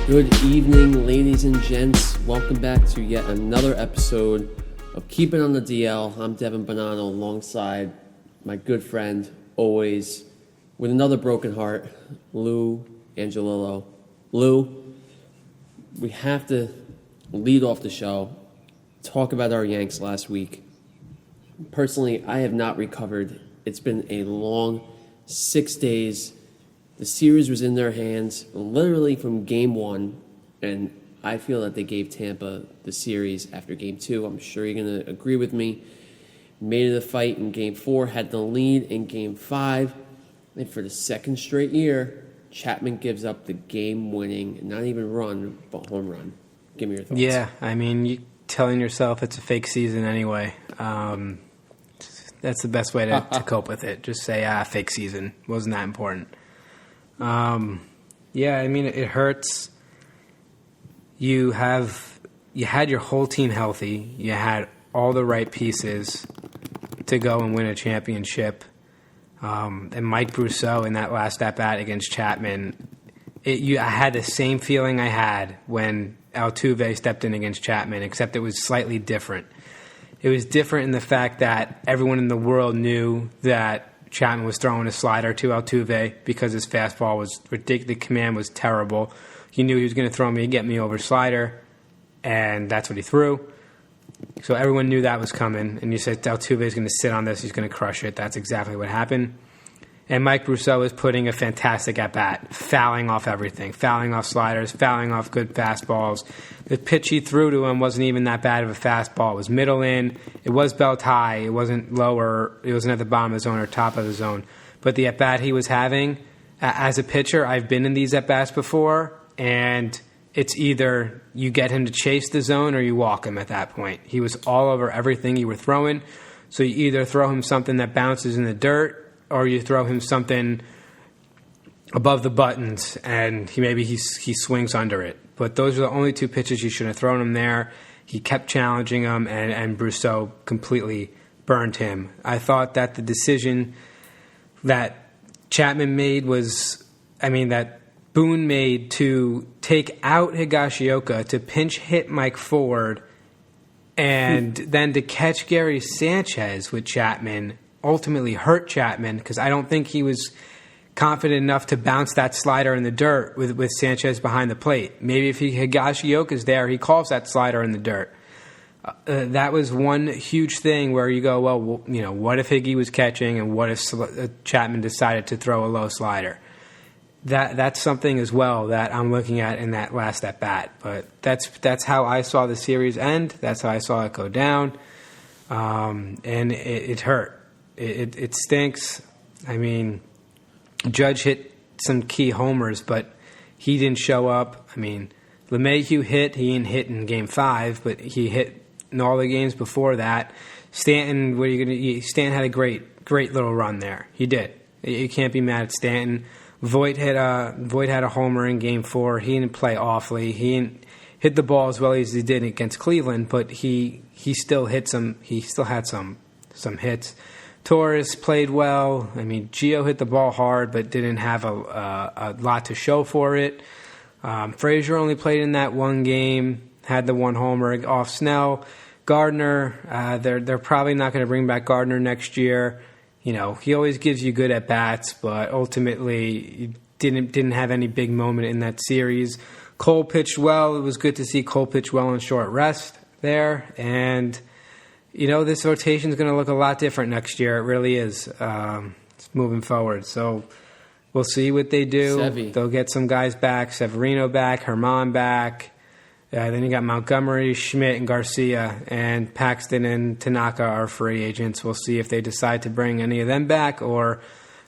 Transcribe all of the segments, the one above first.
Good evening, ladies and gents. Welcome back to yet another episode of Keep It on the DL. I'm Devin Bonanno alongside my good friend, always, with another broken heart, Lou Angelillo. Lou, we have to lead off the show, talk about our Yanks last week. Personally, I have not recovered. It's been a long 6 days. The series was in their hands literally from game one, and I feel that they gave Tampa the series after game two. I'm sure you're going to agree with me. Made it a fight in game four, had the lead in game five, and for the second straight year, Chapman gives up the game-winning, not even run, but home run. Give me your thoughts. Yeah, I mean, you telling yourself it's a fake season anyway. That's the best way to cope with it. Just say, fake season. Wasn't that important. Yeah, I mean, it hurts. You had your whole team healthy. You had all the right pieces to go and win a championship. And Mike Brousseau in that last at-bat against Chapman, I had the same feeling I had when Altuve stepped in against Chapman, except it was slightly different. It was different in the fact that everyone in the world knew that Chapman was throwing a slider to Altuve because his fastball was ridiculous. The command was terrible. He knew he was going to throw me a get-me-over slider, and that's what he threw. So everyone knew that was coming, and you said Altuve is going to sit on this. He's going to crush it. That's exactly what happened. And Mike Brousseau is putting a fantastic at-bat, fouling off everything, fouling off sliders, fouling off good fastballs. The pitch he threw to him wasn't even that bad of a fastball. It was middle in. It was belt high. It wasn't lower. It wasn't at the bottom of the zone or top of the zone. But the at-bat he was having, as a pitcher, I've been in these at-bats before, and it's either you get him to chase the zone or you walk him at that point. He was all over everything you were throwing. So you either throw him something that bounces in the dirt, or you throw him something above the buttons, and he swings under it. But those are the only two pitches you should have thrown him there. He kept challenging him, and Brousseau completely burned him. I thought that the decision that Chapman made that Boone made to take out Higashioka, to pinch hit Mike Ford, and then to catch Gary Sanchez with Chapman ultimately hurt Chapman, because I don't think he was confident enough to bounce that slider in the dirt with Sanchez behind the plate. Maybe if Higashioka's there, he calls that slider in the dirt. That was one huge thing where you go, well, what if Higgy was catching, and what if Chapman decided to throw a low slider? That's something as well that I'm looking at in that last at bat. But that's how I saw the series end. That's how I saw it go down, and it hurt. It stinks. I mean, Judge hit some key homers, but he didn't show up. I mean, LeMahieu hit. He didn't hit in Game 5, but he hit in all the games before that. Stanton, Stanton had a great little run there. He did. You can't be mad at Stanton. Voit had a homer in Game 4. He didn't play awfully. He didn't hit the ball as well as he did against Cleveland, but he still hit some. He still had some hits. Torres played well. I mean, Gio hit the ball hard, but didn't have a lot to show for it. Frazier only played in that one game, had the one homer off Snell. Gardner, they're probably not going to bring back Gardner next year. He always gives you good at bats, but ultimately didn't have any big moment in that series. Cole pitched well. It was good to see Cole pitch well on short rest there, and this rotation is going to look a lot different next year. It really is. It's moving forward. So we'll see what they do. Sevy. They'll get some guys back. Severino back. Herman back. Then you got Montgomery, Schmidt, and Garcia. And Paxton and Tanaka are free agents. We'll see if they decide to bring any of them back or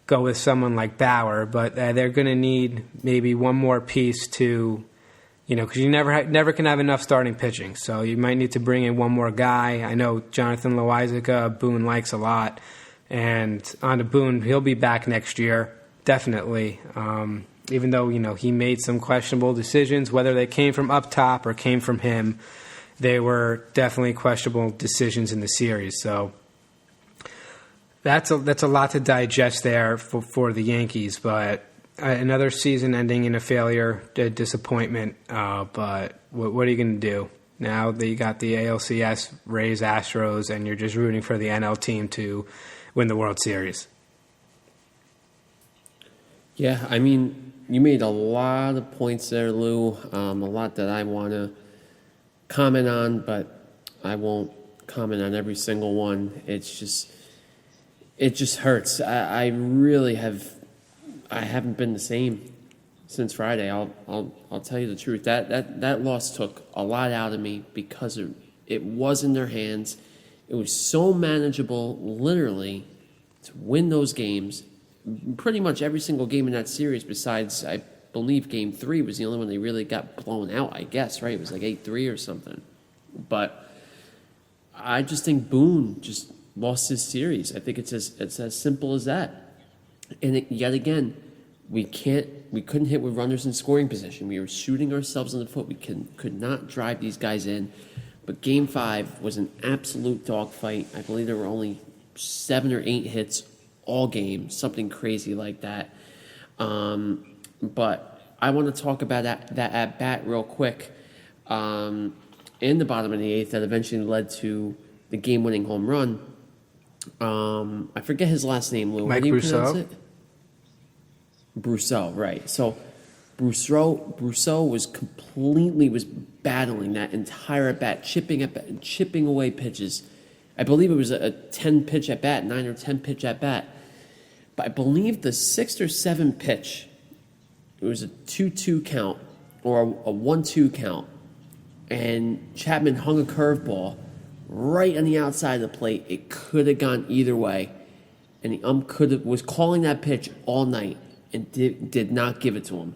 go with someone like Bauer. But they're going to need maybe one more piece to... because you never can have enough starting pitching. So you might need to bring in one more guy. I know Jonathan Loizaga, Boone likes a lot. And on to Boone, he'll be back next year, definitely. Even though, he made some questionable decisions, whether they came from up top or came from him, they were definitely questionable decisions in the series. So that's a lot to digest there for the Yankees. But Another season ending in a failure, a disappointment. But what are you going to do? Now that you got the ALCS, Rays, Astros, and you're just rooting for the NL team to win the World Series. Yeah, I mean, you made a lot of points there, Lou. A lot that I want to comment on, but I won't comment on every single one. It just hurts. I really haven't been the same since Friday. I'll tell you the truth. That loss took a lot out of me because it was in their hands. It was so manageable, literally, to win those games. Pretty much every single game in that series, besides I believe Game 3 was the only one they really got blown out. I guess, right? It was like 8-3 or something. But I just think Boone just lost his series. I think it's as simple as that. And yet again, we couldn't hit with runners in scoring position. We were shooting ourselves in the foot. We could not drive these guys in. But Game 5 was an absolute dogfight. I believe there were only 7 or 8 hits all game, something crazy like that. But I want to talk about that at-bat real quick. In the bottom of the 8th, that eventually led to the game-winning home run. I forget his last name, Lou. Mike How do you Brousseau? pronounce it? Brousseau, right. So Brousseau was battling that entire at-bat, chipping away pitches. I believe it was a 10-pitch at-bat, 9 or 10-pitch at-bat. But I believe the 6th or 7th pitch, it was a 2-2 count or a 1-2 count. And Chapman hung a curveball right on the outside of the plate. It could have gone either way. And the was calling that pitch all night and did not give it to him.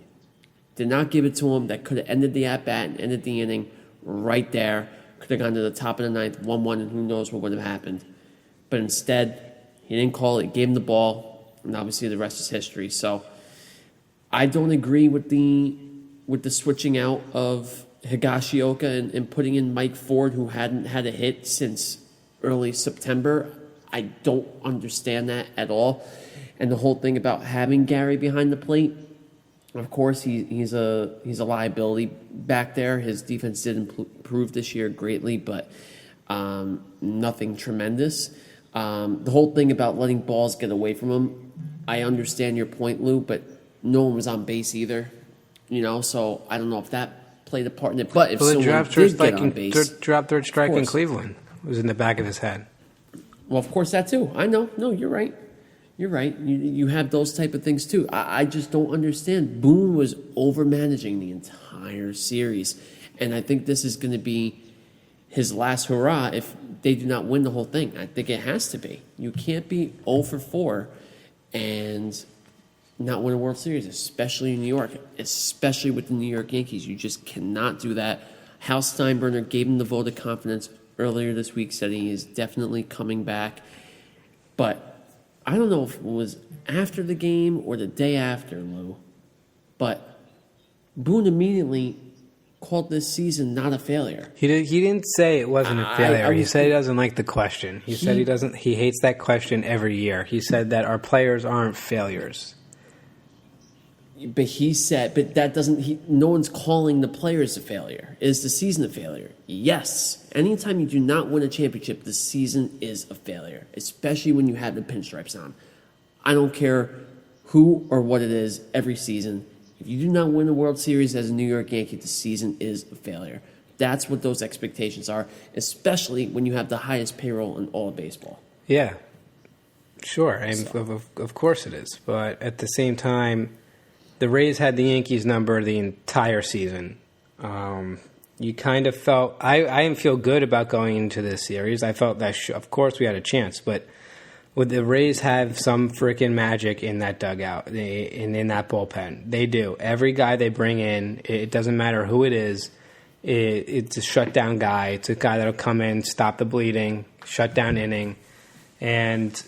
Did not give it to him. That could have ended the at-bat and ended the inning right there. Could have gone to the top of the 9th, 1-1, and who knows what would have happened. But instead, he didn't call it, gave him the ball, and obviously the rest is history. So I don't agree with the switching out of Higashioka and putting in Mike Ford, who hadn't had a hit since early September. I don't understand that at all. And the whole thing about having Gary behind the plate, of course, he's a liability back there. His defense did improve this year greatly, but nothing tremendous. The whole thing about letting balls get away from him, I understand your point, Lou, but no one was on base either. So I don't know if that played a part in it. But if someone did get on base, drop third strike in Cleveland was in the back of his head. Well, of course, that too. I know. No, you're right. You're right. You have those type of things too. I just don't understand. Boone was over-managing the entire series. And I think this is going to be his last hurrah if they do not win the whole thing. I think it has to be. You can't be 0 for 4 and not win a World Series, especially in New York, especially with the New York Yankees. You just cannot do that. Hal Steinbrenner gave him the vote of confidence earlier this week, said he is definitely coming back. But I don't know if it was after the game or the day after, Lou, but Boone immediately called this season not a failure. He didn't say it wasn't a failure. He said he doesn't like the question. He said he hates that question every year. He said that our players aren't failures. But that doesn't, no one's calling the players a failure. Is the season a failure? Yes. Anytime you do not win a championship, the season is a failure, especially when you have the pinstripes on. I don't care who or what it is every season. If you do not win the World Series as a New York Yankee, the season is a failure. That's what those expectations are, especially when you have the highest payroll in all of baseball. Yeah, sure. Of course it is. But at the same time, the Rays had the Yankees number the entire season. You kind of felt... I didn't feel good about going into this series. I felt that, of course, we had a chance. But would the Rays have some freaking magic in that dugout, in that bullpen? They do. Every guy they bring in, it doesn't matter who it is, it's a shutdown guy. It's a guy that'll come in, stop the bleeding, shut down inning. And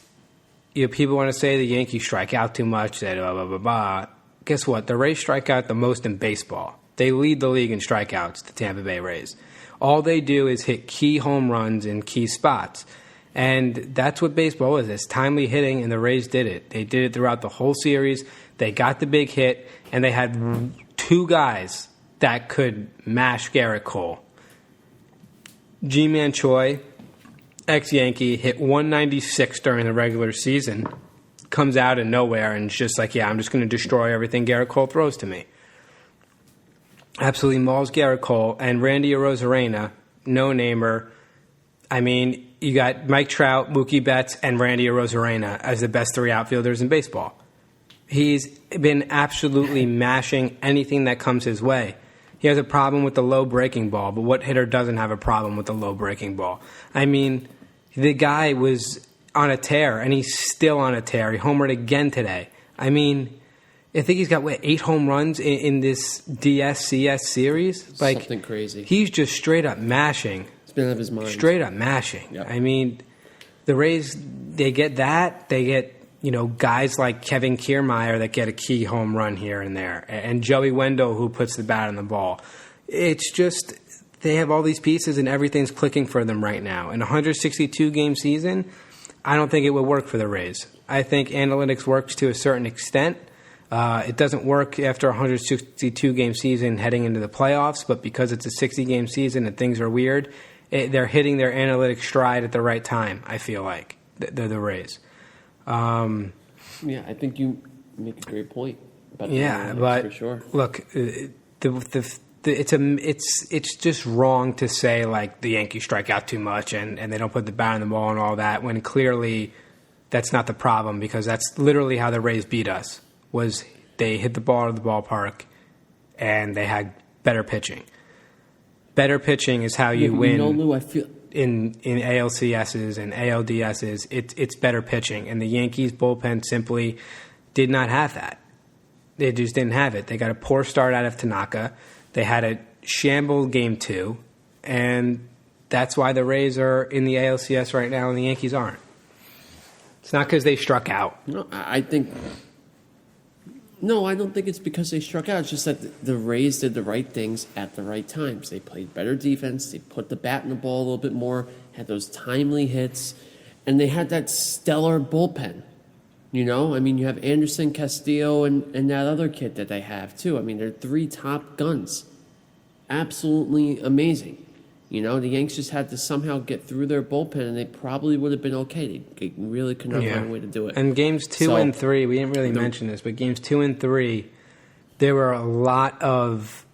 people want to say the Yankees strike out too much, that blah, blah, blah, blah. Guess what? The Rays strike out the most in baseball. They lead the league in strikeouts, the Tampa Bay Rays. All they do is hit key home runs in key spots. And that's what baseball is. It's timely hitting, and the Rays did it. They did it throughout the whole series. They got the big hit, and they had two guys that could mash Garrett Cole. G-Man Choi, ex-Yankee, hit 196 during the regular season, comes out of nowhere and is just like, yeah, I'm just going to destroy everything Garrett Cole throws to me. Absolutely mauls Garrett Cole. And Randy Arozarena, no-namer. I mean, you got Mike Trout, Mookie Betts, and Randy Arozarena as the best three outfielders in baseball. He's been absolutely mashing anything that comes his way. He has a problem with the low breaking ball, but what hitter doesn't have a problem with the low breaking ball? I mean, the guy was on a tear, and he's still on a tear. He homered again today. I mean, I think he's got, 8 home runs in this DS-CS series? Like, something crazy. He's just straight up mashing. It's been out of his mind. Straight up mashing. Yep. I mean, the Rays, they get that. They get, guys like Kevin Kiermaier that get a key home run here and there. And Joey Wendell who puts the bat on the ball. It's just, they have all these pieces and everything's clicking for them right now. In a 162-game season, I don't think it would work for the Rays. I think analytics works to a certain extent. It doesn't work after a 162-game season heading into the playoffs, but because it's a 60-game season and things are weird, they're hitting their analytic stride at the right time, I feel like, they're the Rays. Yeah, I think you make a great point about the but for sure. Look, it's just wrong to say like the Yankees strike out too much and they don't put the bat on the ball and all that when clearly that's not the problem because that's literally how the Rays beat us. Was they hit the ball out of the ballpark and they had better pitching. Better pitching is how you win. Lou, I feel in ALCSs and ALDSs, it's better pitching. And the Yankees bullpen simply did not have that. They just didn't have it. They got a poor start out of Tanaka. They had a shamble game 2. And that's why the Rays are in the ALCS right now and the Yankees aren't. It's not because they struck out. No, I don't think it's because they struck out. It's just that the Rays did the right things at the right times. They played better defense. They put the bat in the ball a little bit more, had those timely hits, and they had that stellar bullpen. I mean, you have Anderson, Castillo, and that other kid that they have, too. I mean, they're 3 top guns. Absolutely amazing. The Yanks just had to somehow get through their bullpen, and they probably would have been okay. They really could not find a way to do it. And games 2 and 3, we didn't really mention this, but games 2 and 3, there were a lot of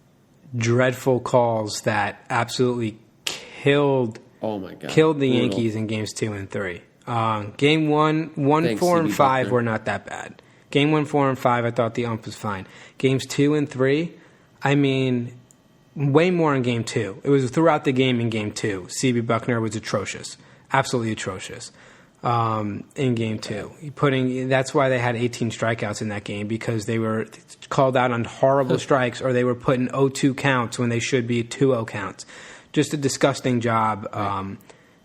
dreadful calls that absolutely killed the Yankees in games 2 and 3. Game 1, 4, and 5 were not that bad. Game 1, 4, and 5, I thought the ump was fine. Games 2 and 3, I mean, way more in Game 2. It was throughout the game in Game 2. C.B. Buckner was atrocious. Absolutely atrocious in Game 2. That's why they had 18 strikeouts in that game, because they were called out on horrible strikes, or they were put in 0-2 counts when they should be 2-0 counts. Just a disgusting job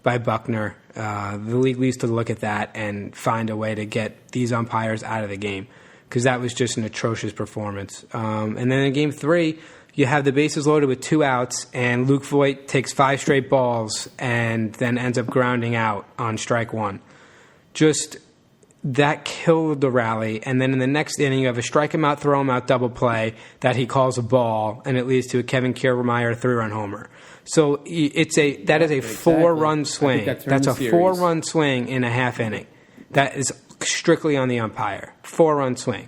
by Buckner. The league needs to look at that and find a way to get these umpires out of the game, because that was just an atrocious performance. And then in Game 3, you have the bases loaded with 2 outs, and Luke Voit takes 5 straight balls and then ends up grounding out on strike 1. Just that killed the rally. And then in the next inning, you have a strike him out, throw him out double play that he calls a ball, and it leads to a Kevin Kiermaier 3-run homer. So that is a 4-run swing. That's a 4-run swing in a half inning. That is strictly on the umpire. 4-run swing.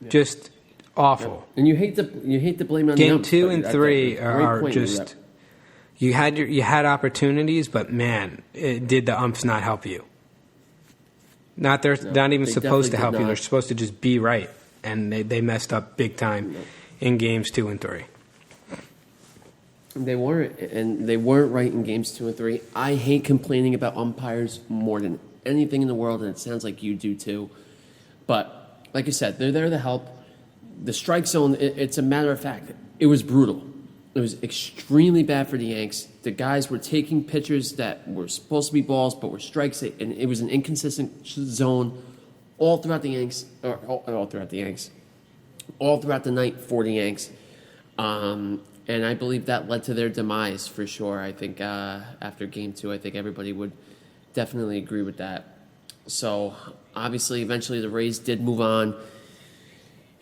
Yeah. Just awful. And you hate to blame it on Game the umps. Game 2 and 3 are just you had opportunities, but man, did the umps not help you? They're not even supposed to help you. They're supposed to just be right, and they messed up big time in games 2 and 3. They weren't right in games 2 and 3. I hate complaining about umpires more than anything in the world, and it sounds like you do too. But like I said, they're there to help. The strike zone, it's a matter of fact, it was brutal. It was extremely bad for the Yanks. The guys were taking pitches that were supposed to be balls but were strikes, and it was an inconsistent zone all throughout the Yanks, all throughout the night for the Yanks. And I believe that led to their demise for sure. I think after Game 2, I think everybody would Definitely agree with that. So, obviously, eventually the Rays did move on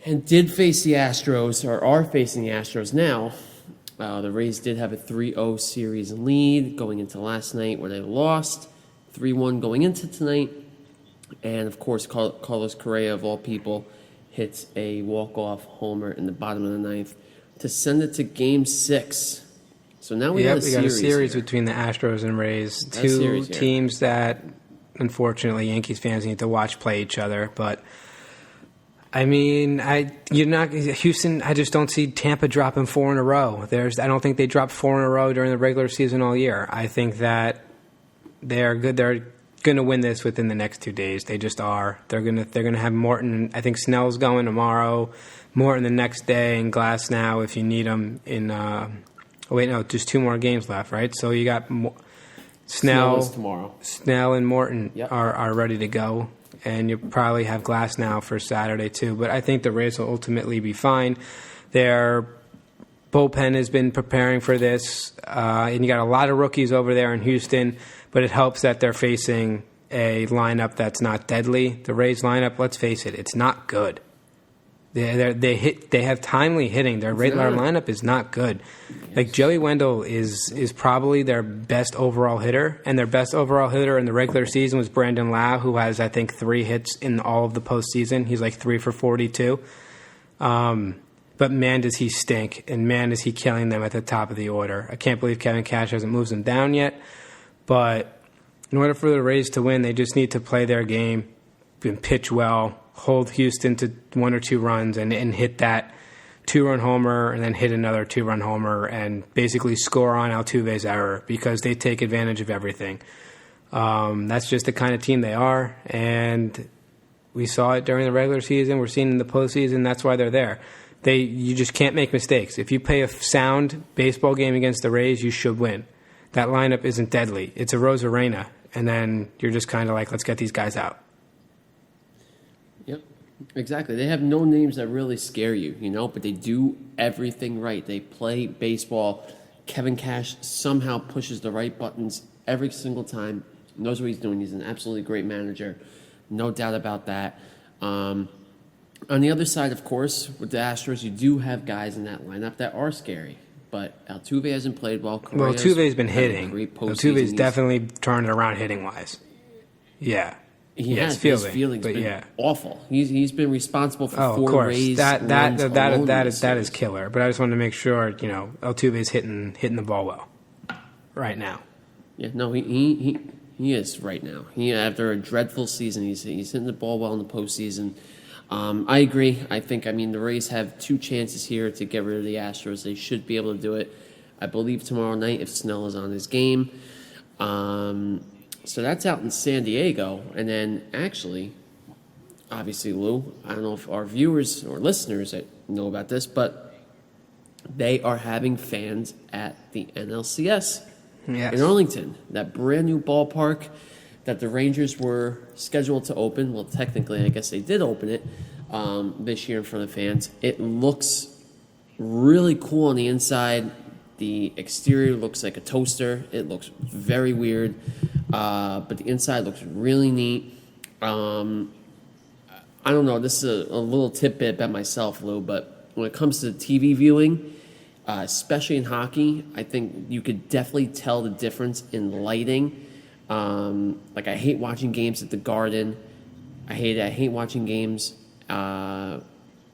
and did face the Astros, or are facing the Astros now. The Rays did have a 3-0 series lead going into last night where they lost 3-1 going into tonight. And, of course, Carlos Correa, of all people, hits a walk-off homer in the bottom of the ninth to send it to Game 6. So now we got a series here between the Astros and Rays. Two teams that, unfortunately, Yankees fans need to watch play each other. But, I mean, Houston, I just don't see Tampa dropping 4 in a row. I don't think they dropped 4 in a row during the regular season all year. I think that they're good. They're going to win this within the next 2 days. They just are. They're going to have Morton. I think Snell's going tomorrow. Morton the next day, and Glass now if you need them in. Just 2 more games left, right? So you got Snell tomorrow. Snell and Morton are ready to go, and you probably have Glass now for Saturday too. But I think the Rays will ultimately be fine. Their bullpen has been preparing for this, and you got a lot of rookies over there in Houston. But it helps that they're facing a lineup that's not deadly. The Rays lineup, let's face it, it's not good. They have timely hitting. Their regular lineup is not good. Yes. Like Joey Wendell is probably their best overall hitter, and their best overall hitter in the regular season was Brandon Lau, who has I think 3 hits in all of the postseason. He's like 3 for 42. But man, does he stink, and man, is he killing them at the top of the order. I can't believe Kevin Cash hasn't moved them down yet. But in order for the Rays to win, they just need to play their game and pitch well, hold Houston to 1 or 2 runs, and hit that 2-run homer, and then hit another 2-run homer, and basically score on Altuve's error because they take advantage of everything. That's just the kind of team they are, and we saw it during the regular season. We're seeing it in the postseason. That's why they're there. You just can't make mistakes. If you play a sound baseball game against the Rays, you should win. That lineup isn't deadly. It's a Rosarena, and then you're just kind of like, let's get these guys out. Yep, exactly. They have no names that really scare you, but they do everything right. They play baseball. Kevin Cash somehow pushes the right buttons every single time, knows what he's doing. He's an absolutely great manager, no doubt about that. On the other side, of course, with the Astros, you do have guys in that lineup that are scary. But Altuve hasn't played well. Altuve's been hitting. Altuve's definitely turned it around hitting-wise. Yeah. He has. His fielding's been awful. He's been responsible for 4 Rays that is killer. But I just wanted to make sure, Altuve's hitting the ball well right now. Yeah, no, he is right now. After a dreadful season, he's hitting the ball well in the postseason. I agree. I think, the Rays have 2 chances here to get rid of the Astros. They should be able to do it, I believe, tomorrow night if Snell is on his game. So that's out in San Diego. And then, actually, obviously, Lou, I don't know if our viewers or listeners know about this, but they are having fans at the NLCS in Arlington, that brand new ballpark that the Rangers were scheduled to open. Well, technically, I guess they did open it this year in front of fans. It looks really cool on the inside. The exterior looks like a toaster. It looks very weird, but the inside looks really neat. I don't know. This is a little tidbit about myself, Lou, but when it comes to TV viewing, especially in hockey, I think you could definitely tell the difference in lighting. I hate watching games at the Garden. I hate watching games at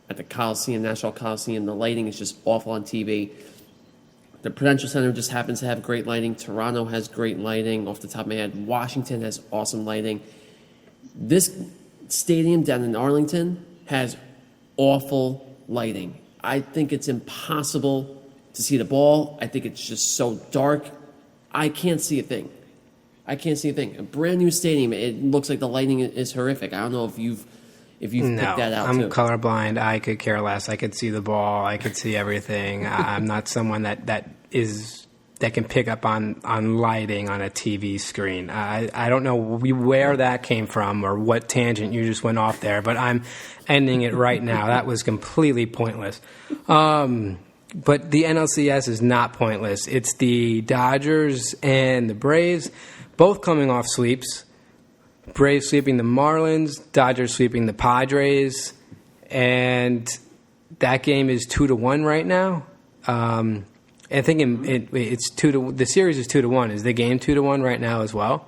the Coliseum, National Coliseum. The lighting is just awful on TV. The Prudential Center just happens to have great lighting. Toronto has great lighting. Off the top of my head, Washington has awesome lighting. This stadium down in Arlington has awful lighting. I think it's impossible to see the ball. I think it's just so dark. I can't see a thing. A brand new stadium. It looks like the lighting is horrific. I don't know if you've picked that out. I'm too. colorblind. I could care less. I could see the ball. I could see everything. I'm not someone that can pick up on lighting on a TV screen. I don't know where that came from or what tangent you just went off there, but I'm ending it right now. That was completely pointless. But the NLCS is not pointless. It's the Dodgers and the Braves. both coming off sweeps. Braves sweeping the Marlins, Dodgers sweeping the Padres, and that game is 2-1 right now. I think it's the series is 2-1. Is the game 2-1 right now as well?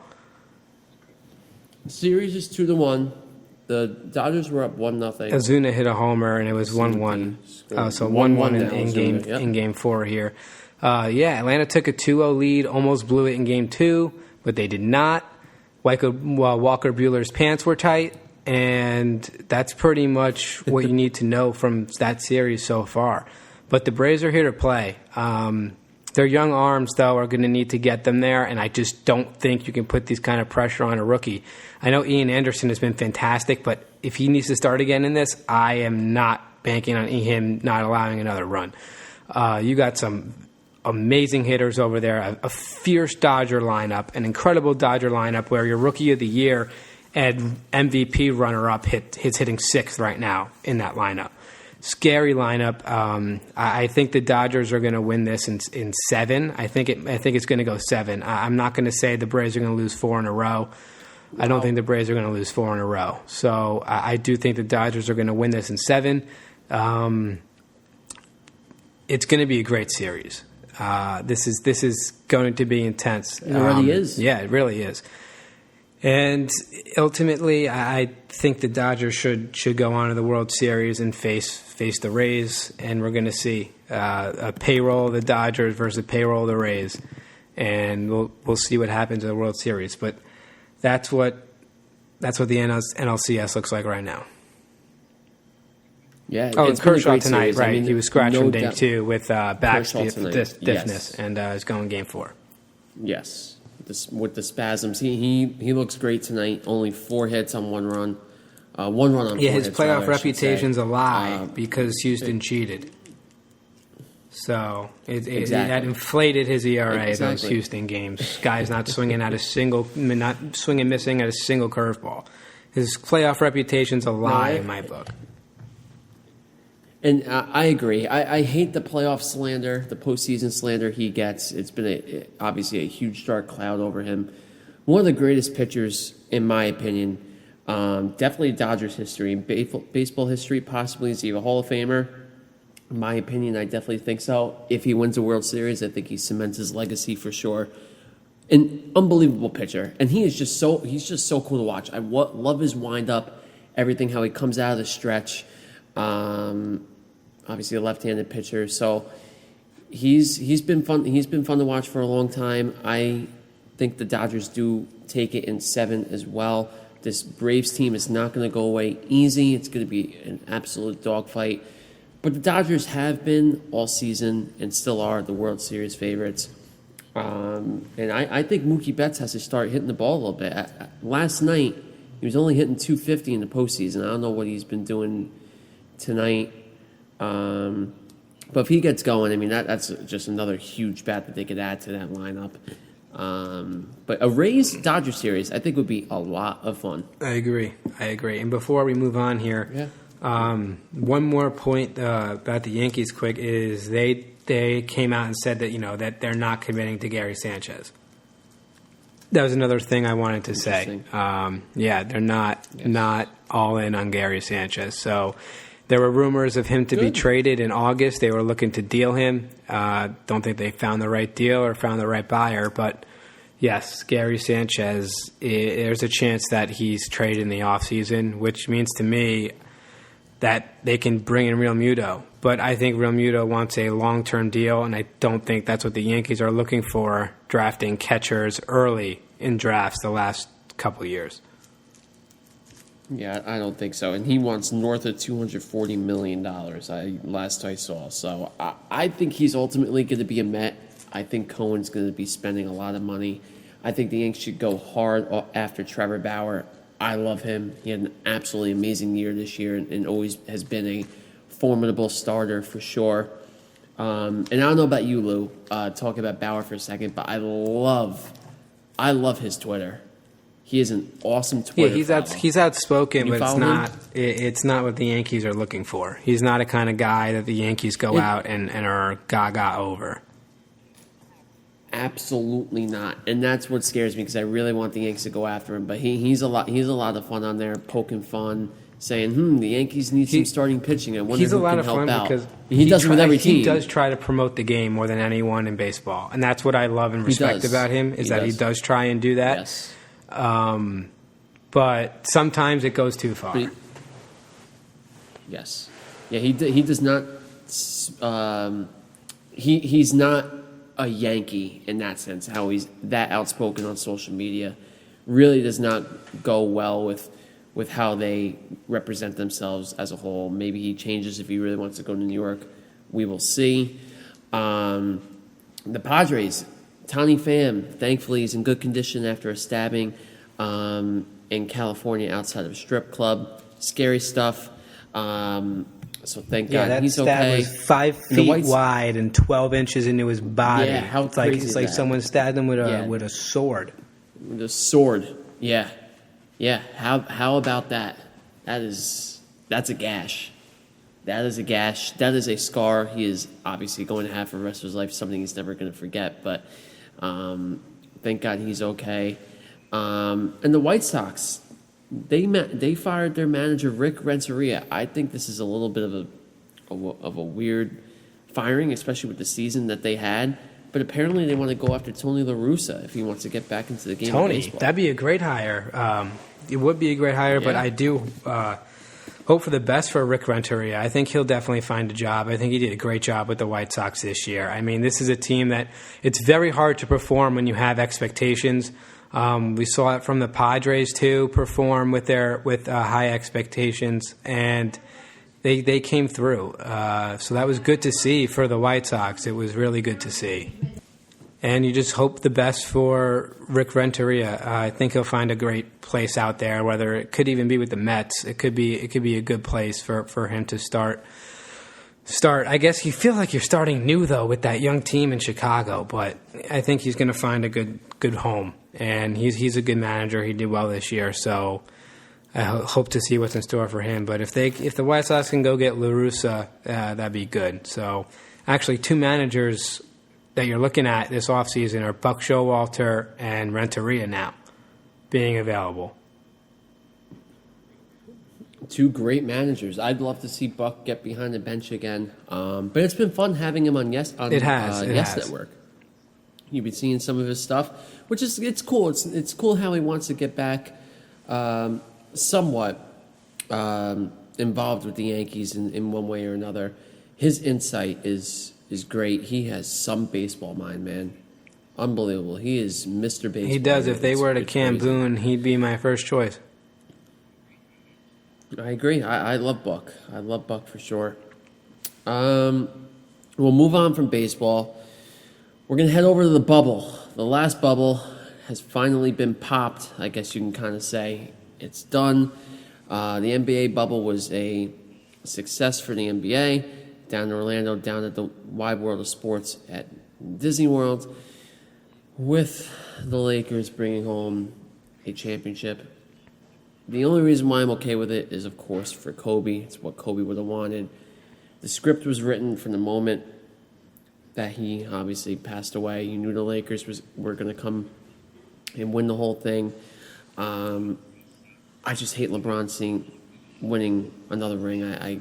The series is 2-1. The Dodgers were up 1-0. Ozuna hit a homer, and it was 1-1. So 1-1 in game 4 here. Atlanta took a 2-0 lead, almost blew it in game 2, but they did not. Walker Buehler's pants were tight, and that's pretty much what you need to know from that series so far. But the Braves are here to play. Their young arms, though, are going to need to get them there, and I just don't think you can put this kind of pressure on a rookie. I know Ian Anderson has been fantastic, but if he needs to start again in this, I am not banking on him not allowing another run. You got some amazing hitters over there, a fierce Dodger lineup, an incredible Dodger lineup where your Rookie of the Year and MVP runner-up is hitting 6th right now in that lineup. Scary lineup. I think the Dodgers are going to win this in 7. I think it's going to go 7. I'm not going to say the Braves are going to lose 4 in a row. I don't think the Braves are going to lose 4 in a row. So I do think the Dodgers are going to win this in 7. It's going to be a great series. This is going to be intense. It already is. Yeah, it really is. And ultimately, I think the Dodgers should go on to the World Series and face the Rays, and we're going to see a payroll of the Dodgers versus a payroll of the Rays, and we'll see what happens in the World Series. But that's what the NLCS looks like right now. Yeah. And Kershaw tonight, series. right? I mean, he was scratching no day doubt. 2 with back stiffness, Yes. and is going game 4. Yes. With the spasms, he looks great tonight. Only 4 hits on 1 run. 1 run on 4 his hits, playoff rather, I should reputation's say. a lie because Houston cheated. So it had inflated his ERA those Exactly. Houston games. Guy's not swinging missing at a single curveball. His playoff reputation's a lie in my book. And I agree. I hate the playoff slander, the postseason slander he gets. It's been obviously a huge dark cloud over him. One of the greatest pitchers, in my opinion. Definitely Dodgers history, baseball history. Possibly is he a Hall of Famer? In my opinion, I definitely think so. If he wins a World Series, I think he cements his legacy for sure. An unbelievable pitcher, and he's just so cool to watch. I love his windup, everything, how he comes out of the stretch. Obviously a left-handed pitcher, so he's been fun. He's been fun to watch for a long time. I think the Dodgers do take it in 7 as well. This Braves team is not going to go away easy. It's going to be an absolute dogfight. But the Dodgers have been all season and still are the World Series favorites. And I think Mookie Betts has to start hitting the ball a little bit. Last night, he was only hitting .250 in the postseason. I don't know what he's been doing tonight. But if he gets going, I mean, that's just another huge bat that they could add to that lineup. But a Rays-Dodger series, I think, would be a lot of fun. I agree. And before we move on here, one more point about the Yankees quick is they came out and said that, that they're not committing to Gary Sanchez. That was another thing I wanted to say. They're not all in on Gary Sanchez. So there were rumors of him to be traded in August. They were looking to deal him. Don't think they found the right deal or found the right buyer. But, yes, Gary Sanchez, there's a chance that he's traded in the offseason, which means to me that they can bring in Real Muto. But I think Real Muto wants a long-term deal, and I don't think that's what the Yankees are looking for, drafting catchers early in drafts the last couple of years. Yeah, I don't think so. And he wants north of $240 million, last I saw. So I think he's ultimately going to be a Met. I think Cohen's going to be spending a lot of money. I think the Yankees should go hard after Trevor Bauer. I love him. He had an absolutely amazing year this year and always has been a formidable starter for sure. And I don't know about you, Lou, talking about Bauer for a second, but I love his Twitter. He is an awesome Twitter he's outspoken, but it's not what the Yankees are looking for. He's not a kind of guy that the Yankees go out and are gaga over. Absolutely not, and that's what scares me because I really want the Yankees to go after him. But he's a lot of fun on there, poking fun, saying, the Yankees need some starting pitching. I wonder He's who a lot can of help fun out. because He does it with every team. He does try to promote the game more than anyone in baseball, and that's what I love and respect about him is that he does try and do that. Yes. But sometimes it goes too far. Yes. Yeah, he does not. He's not a Yankee in that sense. How he's that outspoken on social media really does not go well with how they represent themselves as a whole. Maybe he changes if he really wants to go to New York. We will see. The Padres, Tony Pham, thankfully he's in good condition after a stabbing in California outside of a strip club. Scary stuff. So thank God that he's stab okay. was 5 feet wide and 12 inches into his body. Yeah, how it's like crazy is like that? someone stabbed him with a sword. With a sword. Yeah. Yeah. How about that? That's a gash. That is a gash. That is a scar he is obviously going to have for the rest of his life, something he's never going to forget. But thank God he's okay. And the White Sox, they fired their manager, Rick Renteria. I think this is a little bit of a weird firing, especially with the season that they had. But apparently they want to go after Tony La Russa if he wants to get back into the game of baseball. That'd be a great hire. It would be a great hire, but I do hope for the best for Rick Renteria. I think he'll definitely find a job. I think he did a great job with the White Sox this year. I mean, this is a team that it's very hard to perform when you have expectations. We saw it from the Padres too, perform with high expectations, and they came through. So that was good to see for the White Sox. It was really good to see. And you just hope the best for Rick Renteria. I think he'll find a great place out there, whether it could even be with the Mets. It could be a good place for him to start. I guess you feel like you're starting new, though, with that young team in Chicago, but I think he's going to find a good home. And he's a good manager. He did well this year, so I hope to see what's in store for him. But if the White Sox can go get La Russa, that'd be good. So actually, two managers that you're looking at this offseason are Buck Showalter and Renteria now being available. Two great managers. I'd love to see Buck get behind the bench again. But it's been fun having him on Yes Network. You've been seeing some of his stuff, which is it's cool. It's cool how he wants to get back somewhat involved with the Yankees in one way or another. His insight is great. He has some baseball mind, man. Unbelievable. He is Mr. Baseball. He does. If they were to Cancun, he'd be my first choice. I agree. I love Buck. I love Buck for sure. We'll move on from baseball. We're going to head over to the bubble. The last bubble has finally been popped, I guess you can kind of say. It's done. The NBA bubble was a success for the NBA. Down in Orlando, down at the Wide World of Sports at Disney World, with the Lakers bringing home a championship. The only reason why I'm okay with it is, of course, for Kobe. It's what Kobe would have wanted. The script was written from the moment that he obviously passed away. You knew the Lakers were going to come and win the whole thing. I just hate LeBron winning another ring. I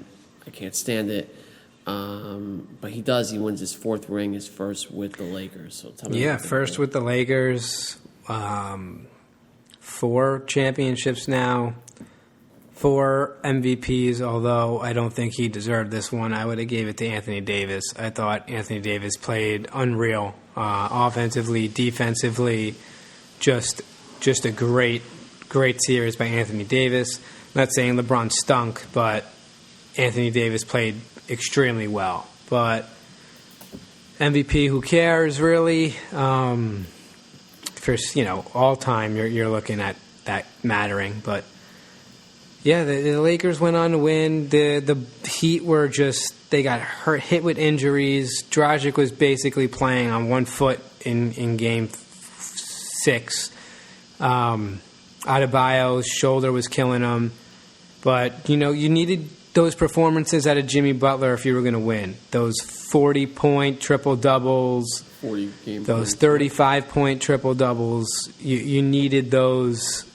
can't stand it. But he does. He wins his fourth ring, his first with the Lakers. So tell me first with the Lakers. 4 championships now, 4 MVPs, although I don't think he deserved this one. I would have gave it to Anthony Davis. I thought Anthony Davis played unreal, offensively, defensively, just a great series by Anthony Davis. I'm not saying LeBron stunk, but Anthony Davis played extremely well. But MVP, who cares, really? For all time, you're looking at that mattering. But yeah, the Lakers went on to win. The Heat were they got hit with injuries. Dragic was basically playing on one foot in Game 6. Adebayo's shoulder was killing him. But you needed those performances out of Jimmy Butler if you were going to win. Those 40-point triple-doubles, 40 game those points. 35-point triple-doubles. You needed those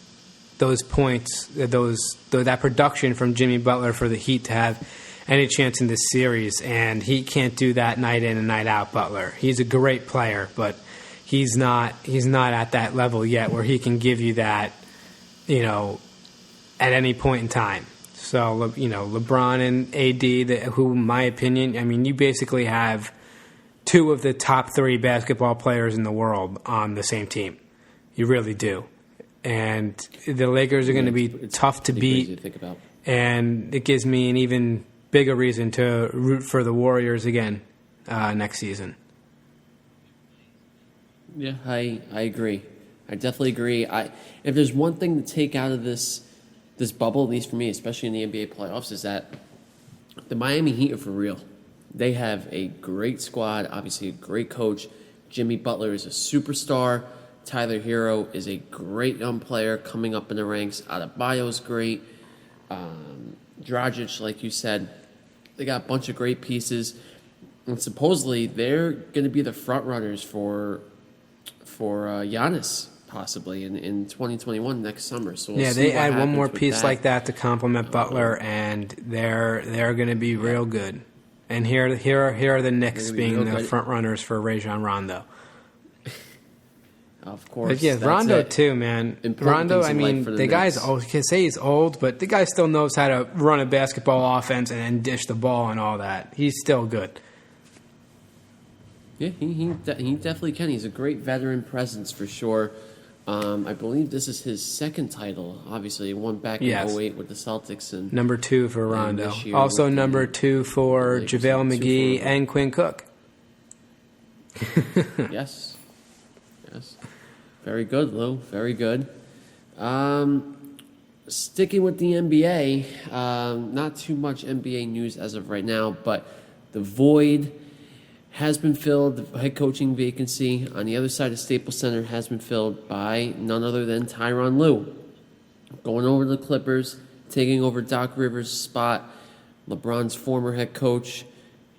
points, that production from Jimmy Butler for the Heat to have any chance in this series, and he can't do that night in and night out. Butler, he's a great player, but he's not at that level yet where he can give you that, at any point in time. So, LeBron and AD, who, in my opinion, I mean, you basically have two of the top 3 basketball players in the world on the same team. You really do. And the Lakers are going to be tough to beat. Crazy to think about. And it gives me an even bigger reason to root for the Warriors again next season. Yeah, I agree. I definitely agree. If there's one thing to take out of this bubble, at least for me, especially in the NBA playoffs, is that the Miami Heat are for real. They have a great squad, obviously a great coach. Jimmy Butler is a superstar. Tyler Hero is a great young player coming up in the ranks. Adebayo is great. Dragic, like you said, they got a bunch of great pieces. And supposedly they're going to be the front runners for Giannis possibly in 2021 next summer. So we'll see they add one more piece that. like that to complement Butler, and they're going to be real good. And here are the Knicks being the front runners for Rajon Rondo. Of course. But yeah, Rondo too, man. Rondo, I mean, the guy's old. You can say he's old, but the guy still knows how to run a basketball offense and dish the ball and all that. He's still good. Yeah, he definitely can. He's a great veteran presence for sure. I believe this is his second title. Obviously, he won back in 2008 with the Celtics. And number 2 for Rondo. year Also with number 2 for Lakers. JaVale 2 McGee for- and Quinn Cook. Yes. Very good, Lou. Very good. Sticking with the NBA, not too much NBA news as of right now, but the void has been filled. The head coaching vacancy on the other side of Staples Center has been filled by none other than Tyronn Lue. Going over to the Clippers, taking over Doc Rivers' spot, LeBron's former head coach,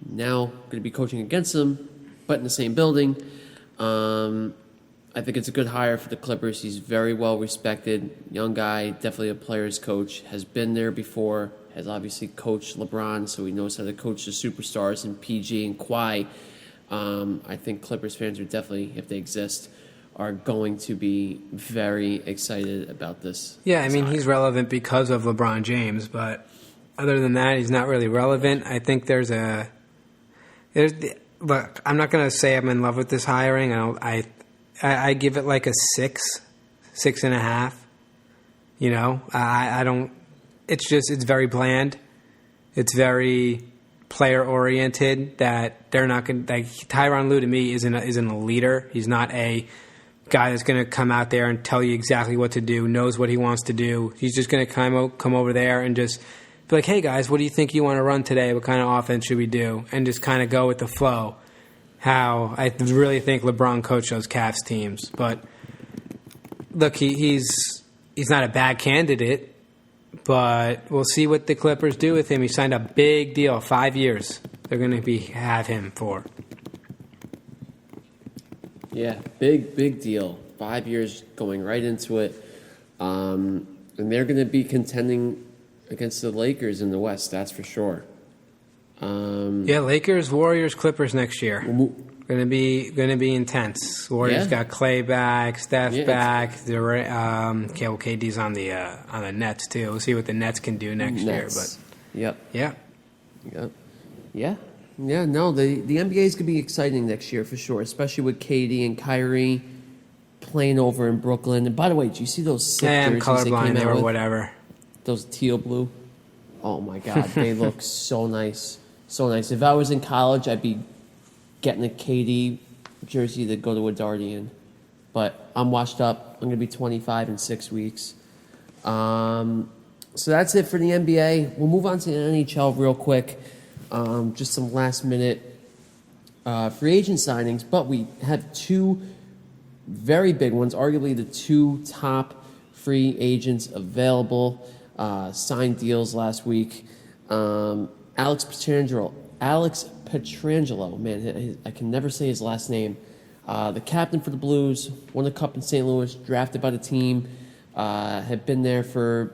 now going to be coaching against him, but in the same building. I think it's a good hire for the Clippers. He's very well respected, young guy, definitely a player's coach, has been there before, has obviously coached LeBron, so he knows how to coach the superstars in PG and Kawhi. I think Clippers fans are definitely, if they exist, are going to be very excited about this. Yeah, I mean, he's relevant because of LeBron James, but other than that, he's not really relevant. I think look, I'm not going to say I'm in love with this hiring. I give it like a 6.5. I don't. It's very bland. It's very player oriented. That they're not going. Like Tyronn Lue to me isn't a leader. He's not a guy that's going to come out there and tell you exactly what to do. Knows what he wants to do. He's just going to come over there and just be like, "Hey guys, what do you think you want to run today? What kind of offense should we do?" And just kind of go with the flow. How I really think LeBron coached those Cavs teams, but look, he's not a bad candidate, but we'll see what the Clippers do with him. He signed a big deal, 5 years. They're going to have him for. Yeah, big deal. 5 years going right into it, and they're going to be contending against the Lakers in the West. That's for sure. Lakers, Warriors, Clippers next year. Going to be intense. Warriors got Clay back, Steph back. KD's on the Nets too. We'll see what the Nets can do next year. But yeah. No, the NBA is going to be exciting next year for sure, especially with KD and Kyrie playing over in Brooklyn. And by the way, did you see those sick I'm jerseys colorblind. they came out with? Whatever. Those teal blue. Oh my God, they look so nice. So nice. If I was in college, I'd be getting a KD jersey to go to a Darty in. But I'm washed up. I'm going to be 25 in 6 weeks. So that's it for the NBA. We'll move on to the NHL real quick. Just some last-minute free agent signings. But we have two very big ones, arguably the two top free agents available. Signed deals last week. Alex Petrangelo, man, I can never say his last name. The captain for the Blues, won the Cup in St. Louis, drafted by the team, had been there for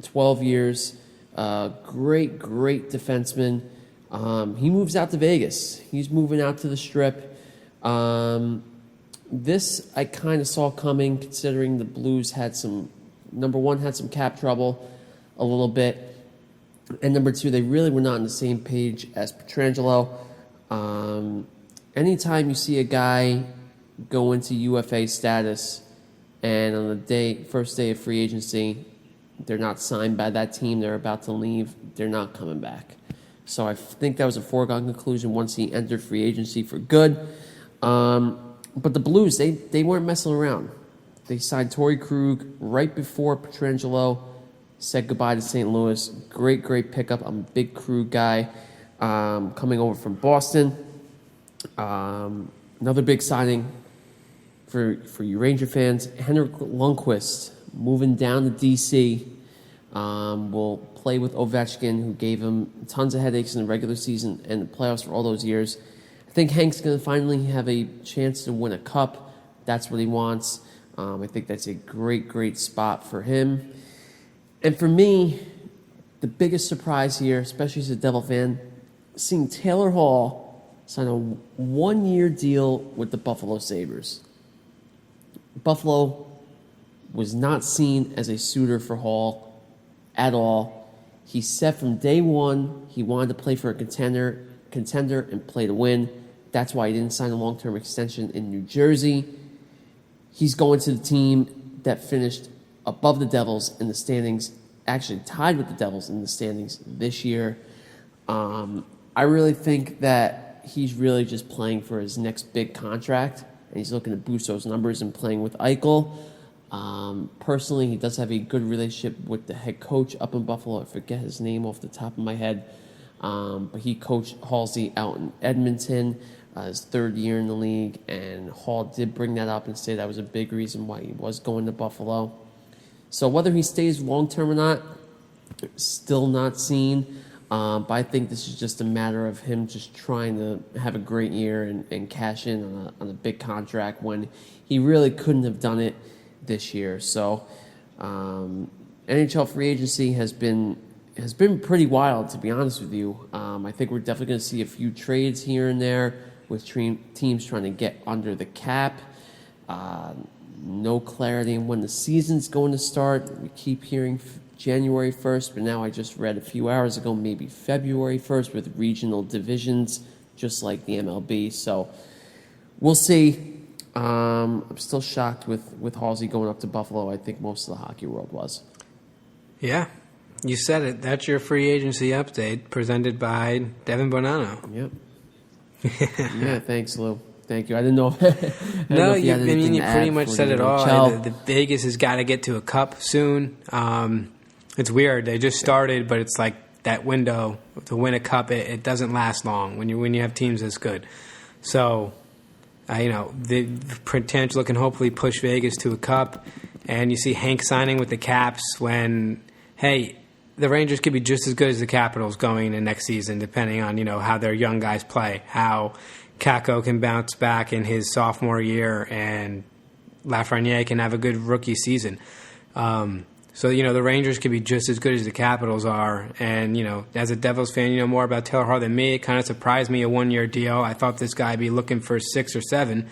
12 years. Great defenseman. He moves out to Vegas. He's moving out to the Strip. This I kind of saw coming, considering the Blues had some cap trouble a little bit. And number two, they really were not on the same page as Petrangelo. Anytime you see a guy go into UFA status and on the first day of free agency, they're not signed by that team, they're about to leave, they're not coming back. So I think that was a foregone conclusion once he entered free agency for good. But the Blues, they weren't messing around. They signed Torrey Krug right before Petrangelo said goodbye to St. Louis. Great pickup. I'm a big Krug guy. Coming over from Boston. Another big signing for you Ranger fans. Henrik Lundqvist moving down to D.C. Will play with Ovechkin, who gave him tons of headaches in the regular season and the playoffs for all those years. I think Hank's going to finally have a chance to win a cup. That's what he wants. I think that's a great spot for him. And for me, the biggest surprise here, especially as a Devil fan, seeing Taylor Hall sign a one-year deal with the Buffalo Sabres. Buffalo was not seen as a suitor for Hall at all. He said from day one he wanted to play for a contender and play to win. That's why he didn't sign a long-term extension in New Jersey. He's going to the team that finished above the Devils in the standings, actually tied with the Devils in the standings this year. I really think that he's really just playing for his next big contract, and he's looking to boost those numbers and playing with Eichel. Personally, he does have a good relationship with the head coach up in Buffalo. I forget his name off the top of my head, but he coached Halsey out in Edmonton his third year in the league, and Hall did bring that up and say that was a big reason why he was going to Buffalo. So whether he stays long-term or not, still not seen. But I think this is just a matter of him just trying to have a great year and cash in on a big contract when he really couldn't have done it this year. So NHL free agency has been pretty wild, to be honest with you. I think we're definitely going to see a few trades here and there with teams trying to get under the cap. No clarity on when the season's going to start. We keep hearing January 1st, but now I just read a few hours ago maybe February 1st with regional divisions, just like the MLB. So we'll see. I'm still shocked with Halsey going up to Buffalo. I think most of the hockey world was. Yeah. You said it. That's your free agency update presented by Devin Bonanno. Yep. Yeah, thanks, Lou. Thank you. I didn't know. You pretty much said it all. The Vegas has got to get to a cup soon. It's weird. They just started, but it's like that window to win a cup. It doesn't last long when you have teams this good. So, the potential can hopefully push Vegas to a cup. And you see Hank signing with the Caps when, hey, the Rangers could be just as good as the Capitals going into next season, depending on, how their young guys play, how Kakko can bounce back in his sophomore year, and Lafreniere can have a good rookie season. So, the Rangers could be just as good as the Capitals are. And, as a Devils fan, you know more about Taylor Hall than me. It kind of surprised me, a one-year deal. I thought this guy would be looking for 6 or 7.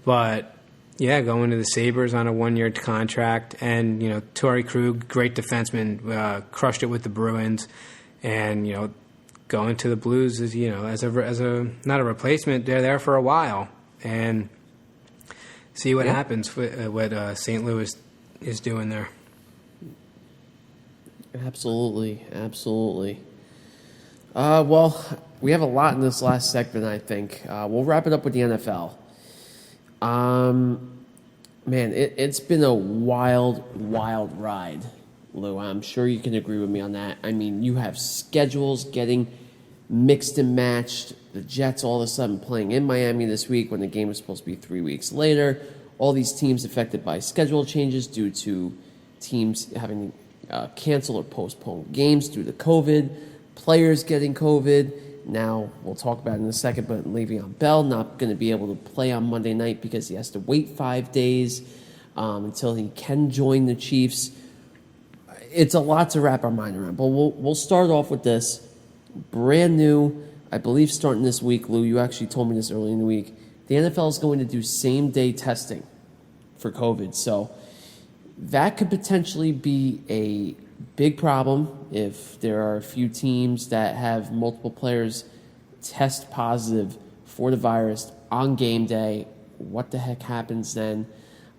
But, yeah, going to the Sabres on a one-year contract. And, Torrey Krug, great defenseman, crushed it with the Bruins. And, going to the Blues is, as a not a replacement, they're there for a while. And see what happens with what St. Louis is doing there. Absolutely. Well, we have a lot in this last segment, I think. We'll wrap it up with the NFL. Man, it's been a wild ride, Lou. I'm sure you can agree with me on that. I mean, you have schedules getting mixed and matched. The Jets all of a sudden playing in Miami this week when the game was supposed to be 3 weeks later. All these teams affected by schedule changes due to teams having cancel or postpone games due to COVID. players getting COVID. Now, we'll talk about it in a second, but Le'Veon Bell not going to be able to play on Monday night because he has to wait 5 days until he can join the Chiefs. It's a lot to wrap our mind around, but we'll start off with this. Brand new, I believe starting this week, Lou, you actually told me this early in the week, the NFL is going to do same-day testing for COVID. So that could potentially be a big problem if there are a few teams that have multiple players test positive for the virus on game day. What the heck happens then?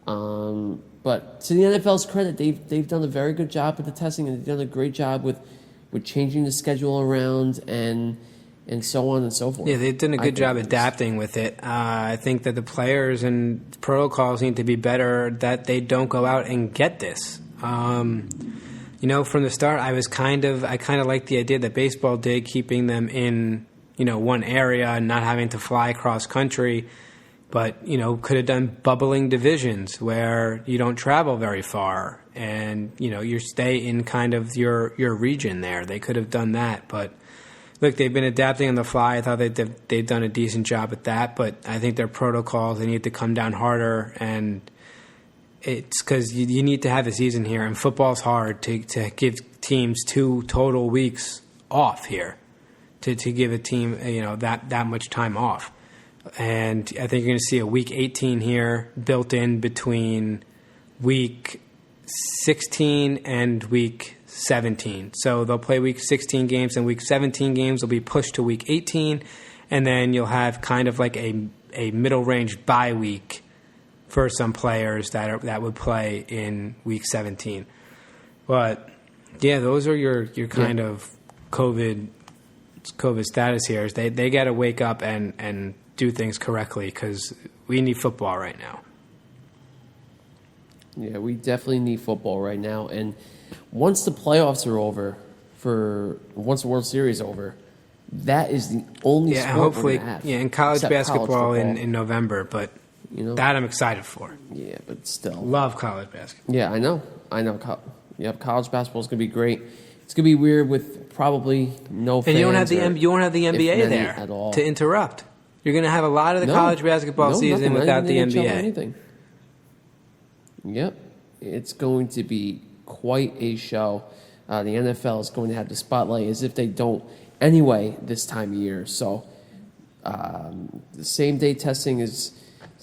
But to the NFL's credit, they've done a very good job with the testing, and they've done a great job with changing the schedule around and so on and so forth. Yeah, they've done a good job adapting with it. I think that the players and protocols need to be better, that they don't go out and get this. From the start, I kind of liked the idea that baseball did, keeping them in, one area and not having to fly across country. But, could have done bubbling divisions where you don't travel very far and, you stay in kind of your region there. They could have done that. But, look, they've been adapting on the fly. I thought they've done a decent job at that. But I think their protocols, they need to come down harder. And it's because you need to have a season here. And football's hard to give teams 2 total weeks off here, to give a team, that much time off. And I think you're going to see a week 18 here built in between week 16 and week 17. So they'll play week 16 games, and week 17 games will be pushed to week 18, and then you'll have kind of like a middle range bye week for some players that would play in week 17. But yeah, those are your kind of COVID status here. Is they got to wake up and do things correctly, because we need football right now. Yeah, we definitely need football right now. And once the playoffs are over, once the World Series is over, that is the only sport hopefully, we're going to have. Yeah, and college basketball college in November, but that I'm excited for. Yeah, but still. Love college basketball. Yeah, I know. College basketball is going to be great. It's going to be weird with probably no fans. And you won't have the NBA there at all to interrupt. You're going to have a lot of the college basketball season without the NBA. Anything. Yep. It's going to be quite a show. The NFL is going to have the spotlight as if they don't anyway this time of year. So the same-day testing it's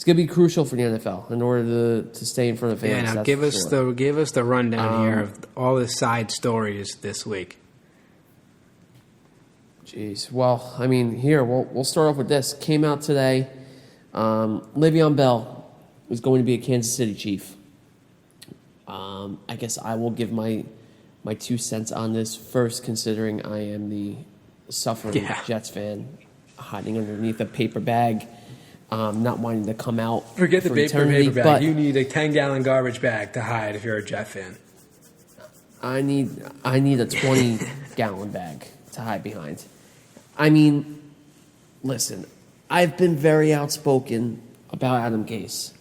going to be crucial for the NFL in order to stay in front of fans. Yeah, now give us the rundown here of all the side stories this week. Jeez. Well, I mean, here, we'll start off with this. Came out today. Le'Veon Bell is going to be a Kansas City Chief. I guess I will give my 2 cents on this first, considering I am the suffering Jets fan, hiding underneath a paper bag, not wanting to come out. Forget the paper bag. But you need a 10-gallon garbage bag to hide if you're a Jet fan. I need a 20-gallon bag to hide behind. I mean, listen, I've been very outspoken about Adam Gase.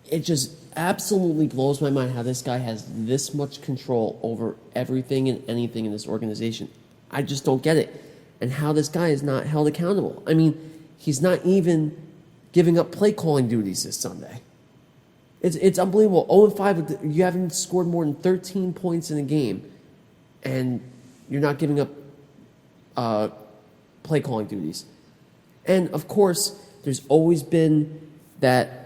It just absolutely blows my mind how this guy has this much control over everything and anything in this organization. I just don't get it. And how this guy is not held accountable. I mean, he's not even giving up play calling duties this Sunday. It's unbelievable. 0-5, you haven't scored more than 13 points in a game, and you're not giving up play calling duties. And of course, there's always been that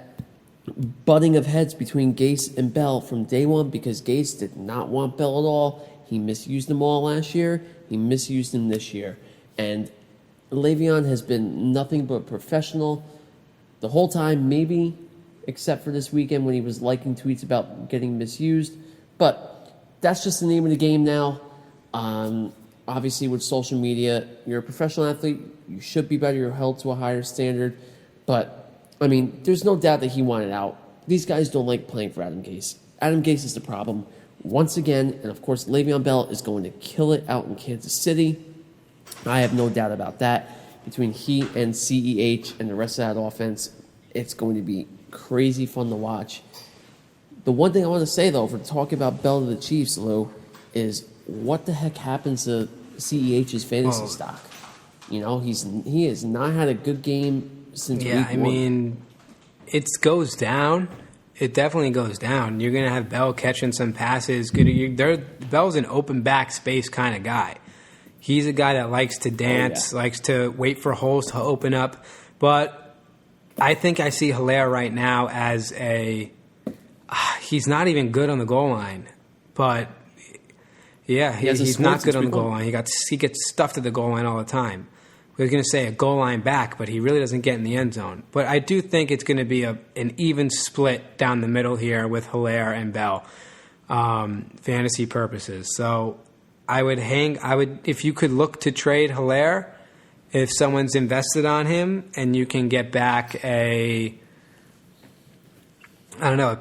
butting of heads between Gase and Bell from day one, because Gase did not want Bell at all. He misused them all last year. He misused him this year. And Le'Veon has been nothing but professional the whole time, maybe except for this weekend when he was liking tweets about getting misused. But that's just the name of the game now. Obviously, with social media, you're a professional athlete. You should be better. You're held to a higher standard. But, I mean, there's no doubt that he wanted out. These guys don't like playing for Adam Gase. Adam Gase is the problem once again. And, of course, Le'Veon Bell is going to kill it out in Kansas City. I have no doubt about that. Between he and CEH and the rest of that offense, it's going to be crazy fun to watch. The one thing I want to say, though, for talking about Bell to the Chiefs, Lou, is what the heck happens to CEH's fantasy Well, stock. You know, he has not had a good game since week one. I mean, it goes down. It definitely goes down. You're going to have Bell catching some passes. Bell's an open back space kind of guy. He's a guy that likes to dance, likes to wait for holes to open up. But I think I see Hilaire right now as he's not even good on the goal line. But, yeah, he's not good on the goal line. He gets stuffed at the goal line all the time. We were going to say a goal line back, but he really doesn't get in the end zone. But I do think it's going to be an even split down the middle here with Hilaire and Bell, fantasy purposes. So I would if you could look to trade Hilaire, if someone's invested on him and you can get back a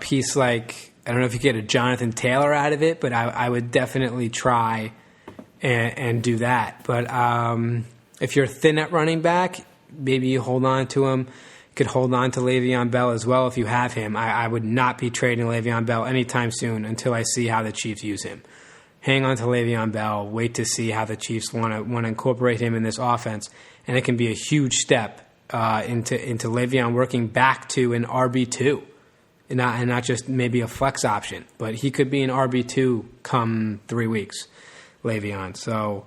piece like, I don't know if you get a Jonathan Taylor out of it, but I would definitely try and do that. But if you're thin at running back, maybe you hold on to him. You could hold on to Le'Veon Bell as well if you have him. I would not be trading Le'Veon Bell anytime soon until I see how the Chiefs use him. Hang on to Le'Veon Bell. Wait to see how the Chiefs want to incorporate him in this offense, and it can be a huge step into Le'Veon working back to an RB2, and not just maybe a flex option, but he could be an RB2 come 3 weeks, Le'Veon. So.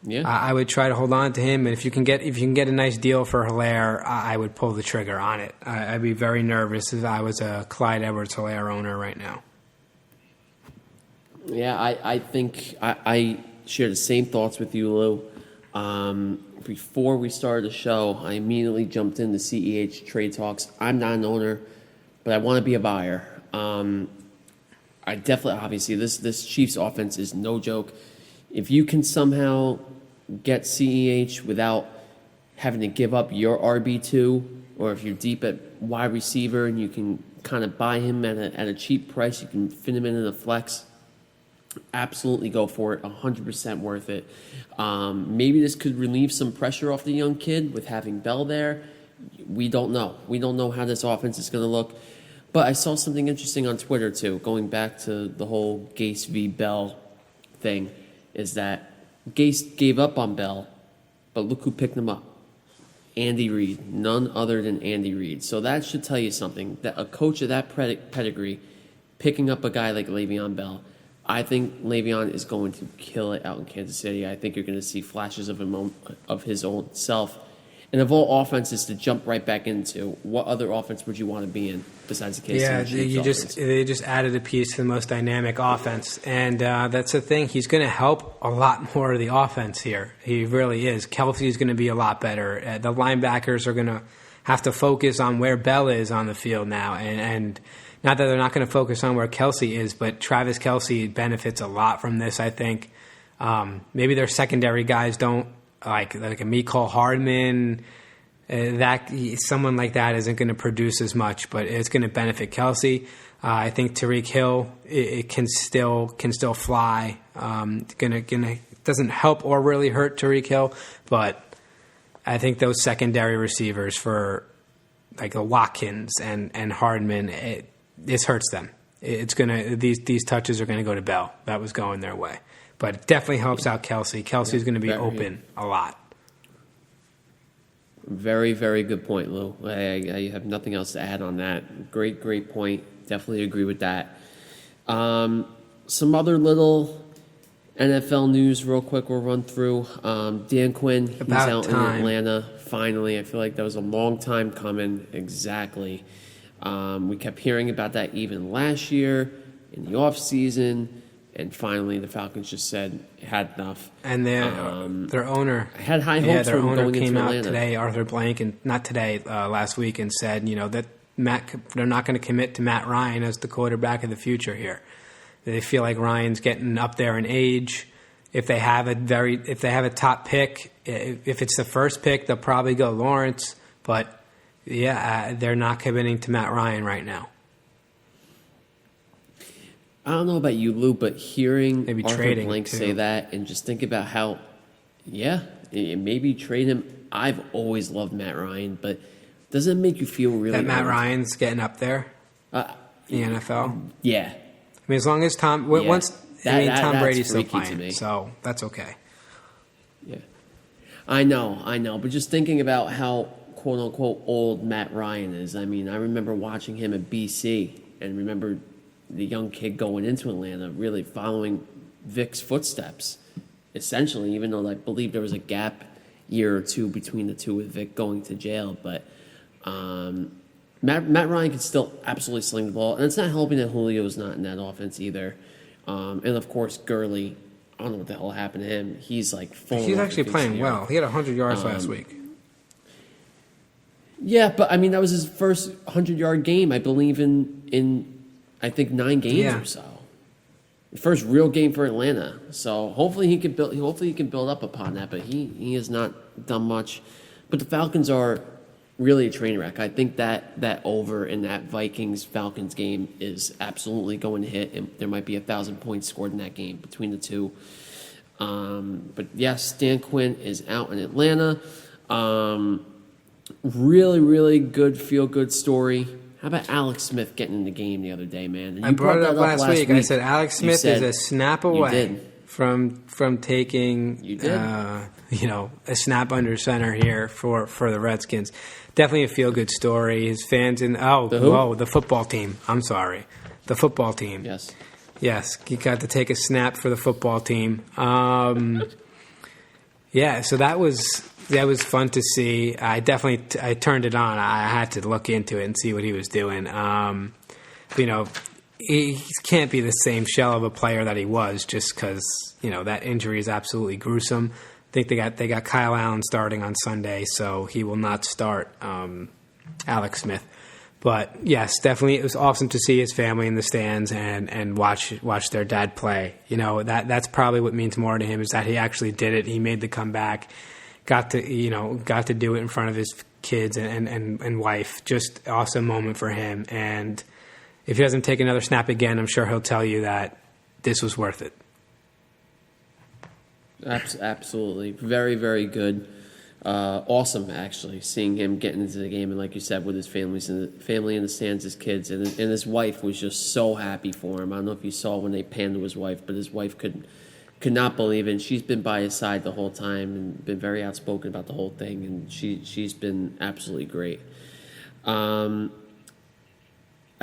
Yeah, I would try to hold on to him, and if you can get a nice deal for Hilaire, I would pull the trigger on it. I'd be very nervous if I was a Clyde Edwards-Hilaire owner right now. Yeah, I think I share the same thoughts with you, Lou. Before we started the show, I immediately jumped into CEH trade talks. I'm not an owner, but I want to be a buyer. I definitely, obviously, this Chiefs offense is no joke. If you can somehow get CEH without having to give up your RB2, or if you're deep at wide receiver and you can kind of buy him at a cheap price, you can fit him in a flex, absolutely go for it, 100% worth it. Maybe this could relieve some pressure off the young kid with having Bell there. We don't know. We don't know how this offense is going to look. But I saw something interesting on Twitter, too, going back to the whole Gase v. Bell thing. Is that Gase gave up on Bell, but look who picked him up. Andy Reid, none other than Andy Reid. So that should tell you something, that a coach of that pedigree picking up a guy like Le'Veon Bell, I think Le'Veon is going to kill it out in Kansas City. I think you're going to see flashes of him, of his own self. And of all offenses to jump right back into, what other offense would you want to be in besides the case? Yeah, they just added a piece to the most dynamic offense, and that's the thing. He's going to help a lot more of the offense here. He really is. Kelsey is going to be a lot better. The linebackers are going to have to focus on where Bell is on the field now, and not that they're not going to focus on where Kelsey is, but Travis Kelce benefits a lot from this. I think maybe their secondary guys don't. Like a Mecole Hardman, someone like that isn't going to produce as much, but it's going to benefit Kelsey. I think Tyreek Hill it can still fly. Doesn't help or really hurt Tyreek Hill, but I think those secondary receivers for like the Watkins and Hardman, this hurts them. It's gonna these touches are going to go to Bell. That was going their way. But it definitely helps out Kelsey. Kelsey's going to be open a lot. Very, very good point, Lou. I have nothing else to add on that. Great point. Definitely agree with that. Some other little NFL news real quick we'll run through. Dan Quinn, he's out in Atlanta. Finally, I feel like that was a long time coming. Exactly. We kept hearing about that even last year in the offseason. And finally, the Falcons just said it had enough. And their owner had high hopes for him going came into out Atlanta. Today, Arthur Blank, and not today, last week, and said, that they're not going to commit to Matt Ryan as the quarterback of the future here. They feel like Ryan's getting up there in age. If they have a top pick, if it's the first pick, they'll probably go Lawrence. But they're not committing to Matt Ryan right now. I don't know about you, Lou, but hearing Arthur Blank say that and just think about how, maybe trade him. I've always loved Matt Ryan, but does it make you feel really that Matt Ryan's getting up there in the NFL? Yeah. I mean, as long as Tom Brady's still playing, so that's okay. Yeah. I know. But just thinking about how quote unquote old Matt Ryan is. I mean, I remember watching him at BC and remember the young kid going into Atlanta, really following Vic's footsteps, essentially, even though I believe there was a gap year or two between the two with Vic going to jail. But Matt Ryan can still absolutely sling the ball. And it's not helping that Julio's not in that offense either. And, of course, Gurley, I don't know what the hell happened to him. He's He's actually playing well. He had 100 yards last week. Yeah, but I mean that was his first 100-yard game, I believe in I think 9 games or so. The first real game for Atlanta. So hopefully he can build up upon that, but he has not done much. But the Falcons are really a train wreck. I think that over in that Vikings-Falcons game is absolutely going to hit, and there might be 1,000 points scored in that game between the two. But yes, Dan Quinn is out in Atlanta. Really, really good feel-good story. How about Alex Smith getting in the game the other day, man? I brought it up last week. I said Alex Smith is a snap away from taking a snap under center here for the Redskins. Definitely a feel-good story. His fans the football team. I'm sorry. The football team. Yes, he got to take a snap for the football team. So that was fun to see. I turned it on. I had to look into it and see what he was doing. He can't be the same shell of a player that he was just because that injury is absolutely gruesome. I think they got Kyle Allen starting on Sunday, so he will not start Alex Smith. But yes, definitely it was awesome to see his family in the stands and watch their dad play. That's probably what means more to him is that he actually did it. He made the comeback, got to do it in front of his kids and wife. Just awesome moment for him. And if he doesn't take another snap again, I'm sure he'll tell you that this was worth it. Absolutely, very, very good. Awesome, actually, seeing him getting into the game, and like you said, with his family in the stands, his kids, and his wife was just so happy for him. I don't know if you saw when they panned to his wife, but his wife could not believe it. And she's been by his side the whole time and been very outspoken about the whole thing, and she's been absolutely great. I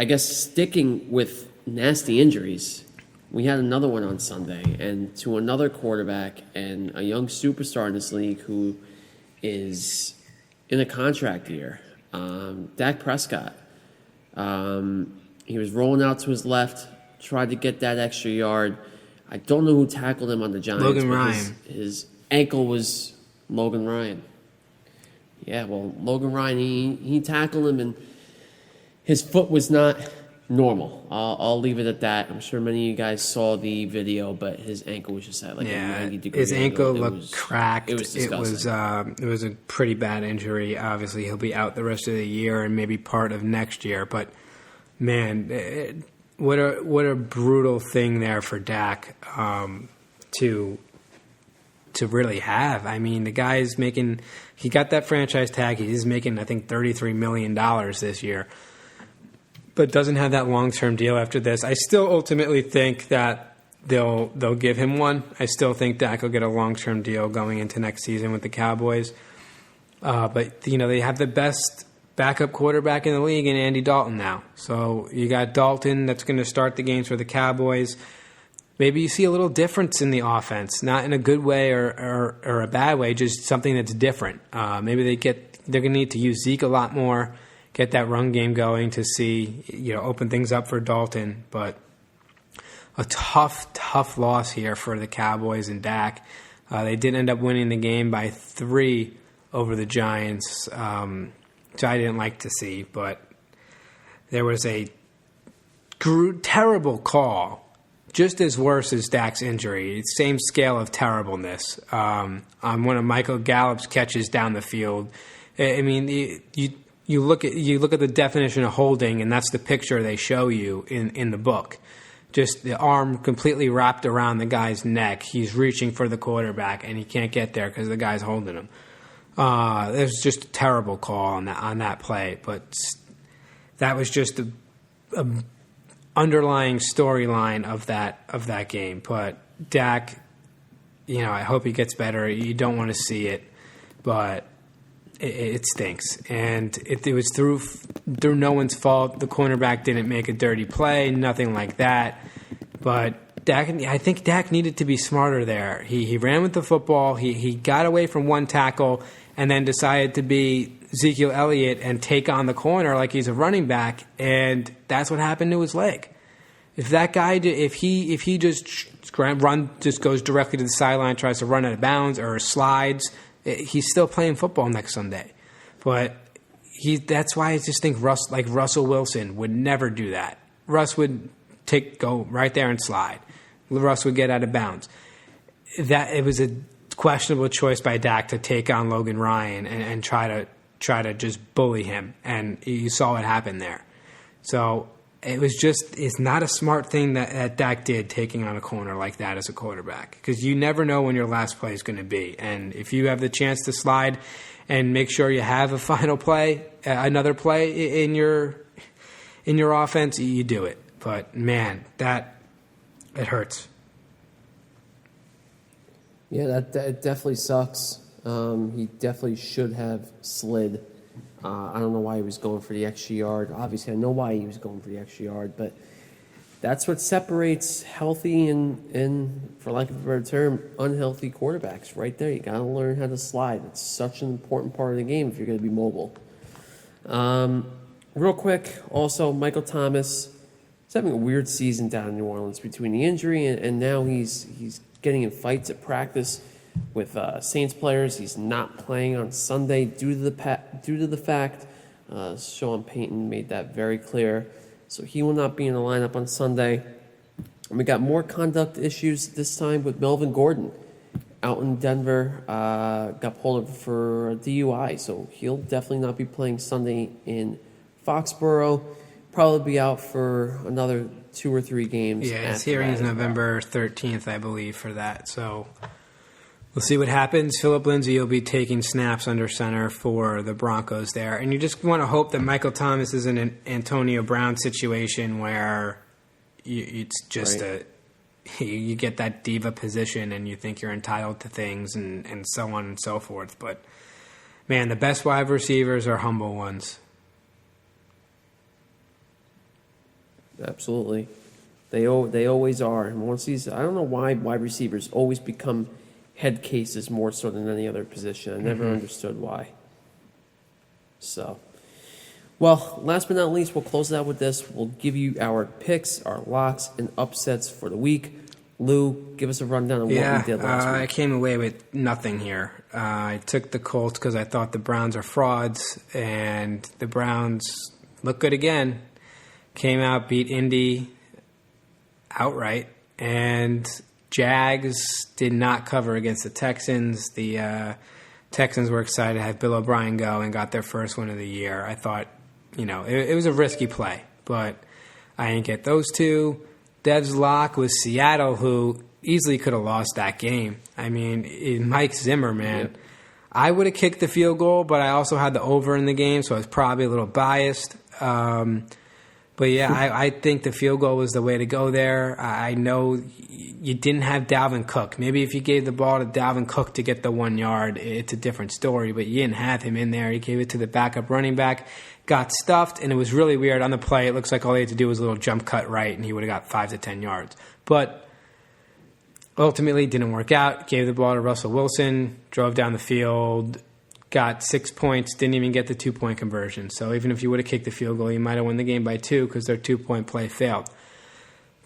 guess sticking with nasty injuries, we had another one on Sunday, and to another quarterback and a young superstar in this league who is in a contract year. Dak Prescott. He was rolling out to his left, tried to get that extra yard. I don't know who tackled him on the Giants. Logan Ryan. His ankle was Logan Ryan. Yeah, well, Logan Ryan, he tackled him, and his foot was not normal. I'll leave it at that. I'm sure many of you guys saw the video, but his ankle was just at a 90-degree his ankle looked cracked. It was disgusting. It was a pretty bad injury. Obviously, he'll be out the rest of the year and maybe part of next year. But man, what a brutal thing there for Dak to really have. I mean, the guy's making. He got that franchise tag. He's making, I think, $33 million this year, but doesn't have that long-term deal after this. I still ultimately think that they'll give him one. I still think Dak will get a long-term deal going into next season with the Cowboys. But they have the best backup quarterback in the league in Andy Dalton now. So you got Dalton that's going to start the games for the Cowboys. Maybe you see a little difference in the offense, not in a good way or a bad way, just something that's different. Maybe they're going to need to use Zeke a lot more, get that run game going to see, open things up for Dalton. But a tough loss here for the Cowboys and Dak. They did end up winning the game by 3 over the Giants, which I didn't like to see. But there was a terrible call, just as worse as Dak's injury. Same scale of terribleness. On one of Michael Gallup's catches down the field. I mean, you look at the definition of holding, and that's the picture they show you in the book. Just the arm completely wrapped around the guy's neck. He's reaching for the quarterback, and he can't get there because the guy's holding him. There's just a terrible call on that play, but that was just a underlying storyline of that game. But Dak I hope he gets better. You don't want to see it, but it stinks. And it was through no one's fault. The cornerback didn't make a dirty play, nothing like that. But I think Dak needed to be smarter there. He ran with the football. He got away from one tackle and then decided to be Ezekiel Elliott and take on the corner like he's a running back. And that's what happened to his leg. If that guy, if he just goes directly to the sideline, tries to run out of bounds or slides, he's still playing football next Sunday. But that's why I just think Russell Wilson would never do that. Russ would go right there and slide. Russ would get out of bounds. It was a questionable choice by Dak to take on Logan Ryan and try to just bully him, and you saw what happened there. So it's not a smart thing that Dak did, taking on a corner like that as a quarterback, because you never know when your last play is going to be. And if you have the chance to slide and make sure you have a final play, another play in your offense, you do it. But man, it hurts. Yeah, that definitely sucks. He definitely should have slid. I don't know why he was going for the extra yard. Obviously, I know why he was going for the extra yard, but that's what separates healthy and for lack of a better term, unhealthy quarterbacks right there. You got to learn how to slide. It's such an important part of the game if you're going to be mobile. Real quick, also, Michael Thomas is having a weird season down in New Orleans between the injury and now he's getting in fights at practice with Saints players. He's not playing on Sunday due to the fact Sean Payton made that very clear. So he will not be in the lineup on Sunday. And we got more conduct issues this time with Melvin Gordon out in Denver. Got pulled over for a DUI, so he'll definitely not be playing Sunday in Foxborough. Probably be out for another 2 or 3 games. Yeah, his hearing's November 13th, I believe, for that. So we'll see what happens. Philip Lindsay will be taking snaps under center for the Broncos there. And you just want to hope that Michael Thomas is in an Antonio Brown situation where it's just you get that diva position and you think you're entitled to things and so on and so forth. But, man, the best wide receivers are humble ones. Absolutely. They always are. And once I don't know why wide receivers always become head cases more so than any other position. I never understood why. So, well, last but not least, we'll close it out with this. We'll give you our picks, our locks, and upsets for the week. Lou, give us a rundown of what we did last week. I came away with nothing here. I took the Colts because I thought the Browns are frauds, and the Browns look good again. Came out, beat Indy outright, and Jags did not cover against the Texans. The Texans were excited to have Bill O'Brien go and got their first win of the year. I thought, it was a risky play, but I didn't get those two. Dev's lock was Seattle, who easily could have lost that game. I mean, Mike Zimmer, man. Yep. I would have kicked the field goal, but I also had the over in the game, so I was probably a little biased. But, yeah, I think the field goal was the way to go there. I know you didn't have Dalvin Cook. Maybe if you gave the ball to Dalvin Cook to get the 1 yard, it's a different story. But you didn't have him in there. You gave it to the backup running back, got stuffed, and it was really weird. On the play, it looks like all he had to do was a little jump cut right, and he would have got 5 to 10 yards. But ultimately, it didn't work out. Gave the ball to Russell Wilson, drove down the field, got 6 points, didn't even get the 2-point conversion. So even if you would have kicked the field goal, you might have won the game by 2 because their 2-point play failed.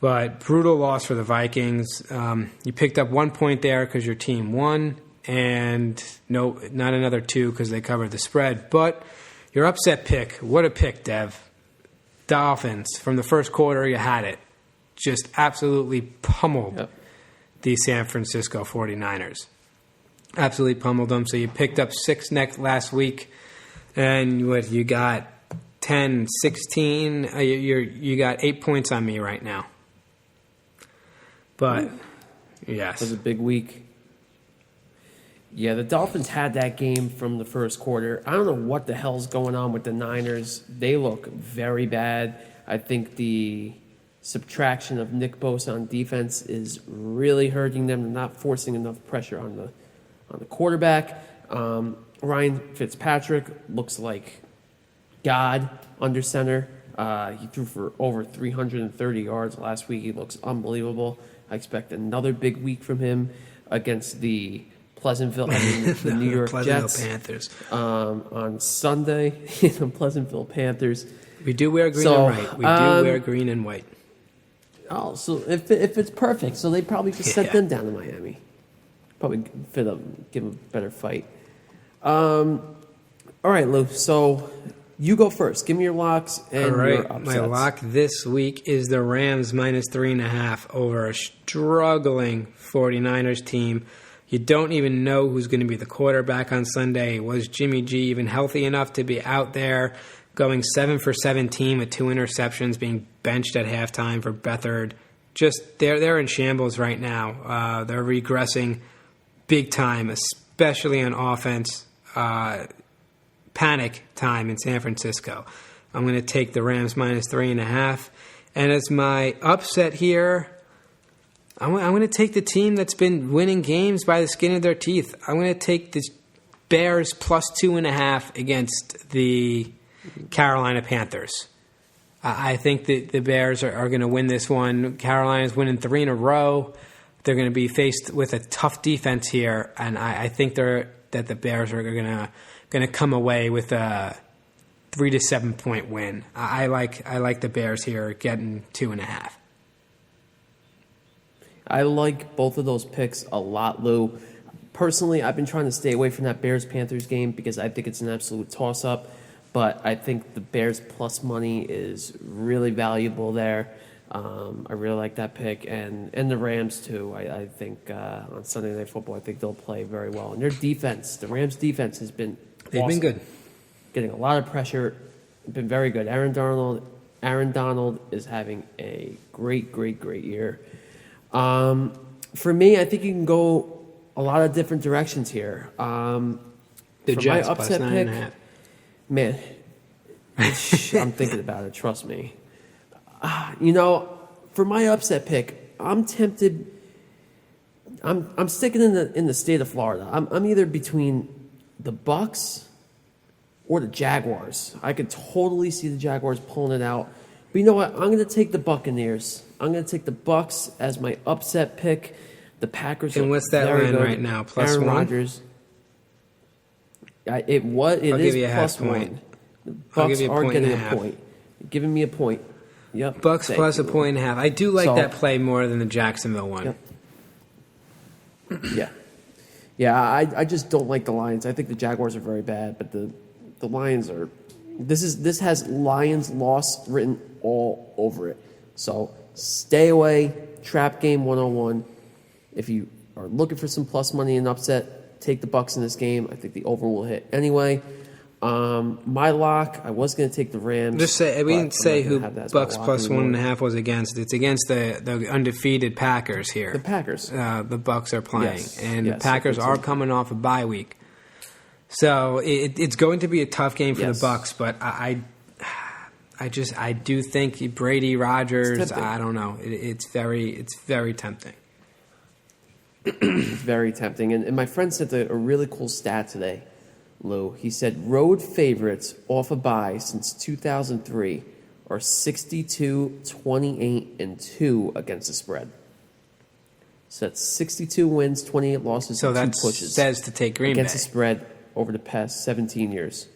But brutal loss for the Vikings. You picked up 1 point there because your team won, and no, not another 2 because they covered the spread. But your upset pick, what a pick, Dev. Dolphins, from the first quarter, you had it. Just absolutely pummeled the San Francisco 49ers. Absolutely pummeled them. So you picked up 6 last week, and you got 10, 16. You got 8 points on me right now. But, yes. It was a big week. Yeah, the Dolphins had that game from the first quarter. I don't know what the hell's going on with the Niners. They look very bad. I think the subtraction of Nick Bosa on defense is really hurting them. They're not forcing enough pressure on the quarterback. Ryan Fitzpatrick looks like God under center. He threw for over 330 yards last week. He looks unbelievable. I expect another big week from him against the the New York Jets. Panthers. On Sunday, the Pleasantville Panthers. We do wear green and white. We do wear green and white. Oh, so if it's perfect, so they probably just sent them down to Miami. Probably give them a better fight. All right, Lou. So you go first. Give me your locks and your upsets. My lock this week is the Rams -3.5 over a struggling 49ers team. You don't even know who's going to be the quarterback on Sunday. Was Jimmy G even healthy enough to be out there? Going 7 for 17 with 2 interceptions, being benched at halftime for Beathard. Just they're in shambles right now. They're regressing big time, especially on offense. Panic time in San Francisco. I'm going to take the Rams -3.5, and as my upset here, I'm going to take the team that's been winning games by the skin of their teeth. I'm going to take the Bears +2.5 against the Carolina Panthers. I think that the Bears are going to win this one. Carolina's winning 3 in a row. They're going to be faced with a tough defense here, and I think that the Bears are going to come away with a 3 to 7 point win. I like the Bears here getting 2.5. I like both of those picks a lot, Lou. Personally, I've been trying to stay away from that Bears-Panthers game because I think it's an absolute toss-up. But I think the Bears plus money is really valuable there. I really like that pick. And the Rams, too. I think on Sunday Night Football, I think they'll play very well. And their defense, the Rams' defense has been They've been good. Getting a lot of pressure. Been very good. Aaron Donald is having a great year. For me, I think you can go a lot of different directions here. The Jets my upset pick, +9.5. man, I'm thinking about it. Trust me. For my upset pick, I'm tempted. I'm sticking in the state of Florida. I'm either between the Bucks or the Jaguars. I could totally see the Jaguars pulling it out. But you know what? I'm going to take the Buccaneers. I'm going to take the Bucks as my upset pick. The Packers. And what's that line right now? +1? Aaron Rodgers. It is +1. The Bucks are getting a point. You're giving me a point. Yep. Bucks plus a 1.5. I do like that play more than the Jacksonville one. Yep. Yeah. I just don't like the Lions. I think the Jaguars are very bad, but the Lions are. This has Lions loss written all over it. So stay away. Trap game 101. If you are looking for some plus money and upset, take the Bucks in this game. I think the over will hit anyway. My lock, I was going to take the Rams. Just say we didn't say who Bucks plus 1.5 was against. It's against the undefeated Packers here. The Packers. The Bucks are playing, and the Packers are coming off a bye week, so it's going to be a tough game for the Bucks. But I do think Brady, Rodgers. I don't know. It's very tempting. It's very tempting, and my friend sent a really cool stat today. Lou, he said road favorites off a bye since 2003 are 62, 28, and 2 against the spread. So that's 62 wins, 28 losses, so and 2 pushes. So that says to take Green against Bay. the spread over the past 17 years.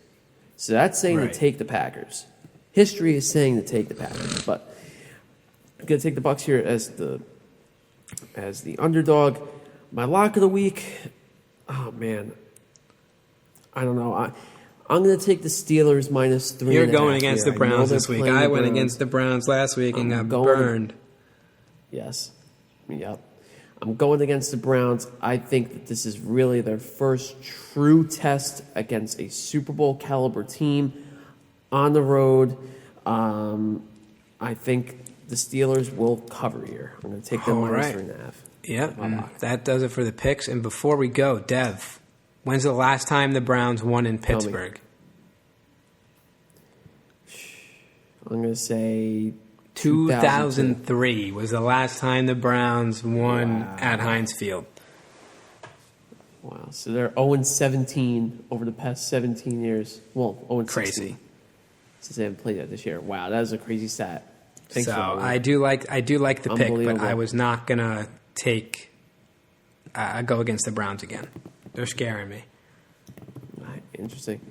So that's saying to take the Packers. History is saying to take the Packers, but I'm going to take the Bucs here as the underdog. My lock of the week, oh man, I don't know. I'm going to take the Steelers -3.5. You're going against the Browns this week. I went against the Browns last week and got burned. Yes. Yep. I'm going against the Browns. I think that this is really their first true test against a Super Bowl caliber team on the road. I think the Steelers will cover here. I'm going to take them -3.5. Yep. That does it for the picks. And before we go, Dev, when's the last time the Browns won in Pittsburgh? I'm going to say 2003 was the last time the Browns won at Heinz Field. Wow. So they're 0-17 over the past 17 years. Well, 0-16. Crazy. Since they haven't played that this year. Wow, that is a crazy stat. Thanks for that one. I do like the pick, but I was not gonna take go against the Browns again. They're scaring me. Right, interesting.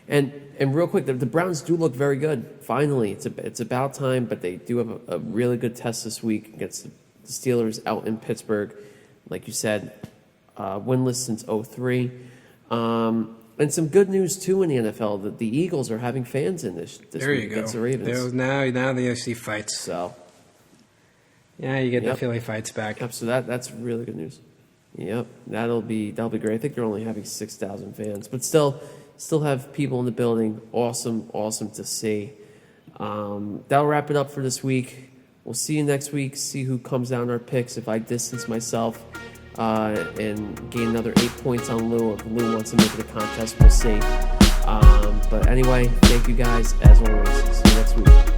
And real quick, the Browns do look very good. Finally, it's about time, but they do have a really good test this week against the Steelers out in Pittsburgh. Like you said, winless since 2003. And some good news too in the NFL that the Eagles are having fans in this There week you go. against the Ravens. Now the UFC fights. So Yeah, you get the Philly fights back. yep, so that's really good news. Yep, that'll be great. I think they're only having 6,000 fans, but still have people in the building. Awesome to see. That'll wrap it up for this week. We'll see you next week. See who comes down our picks. If I distance myself and gain another 8 points on Lou, if Lou wants to make it a contest, we'll see. But anyway, thank you guys as always. See you next week.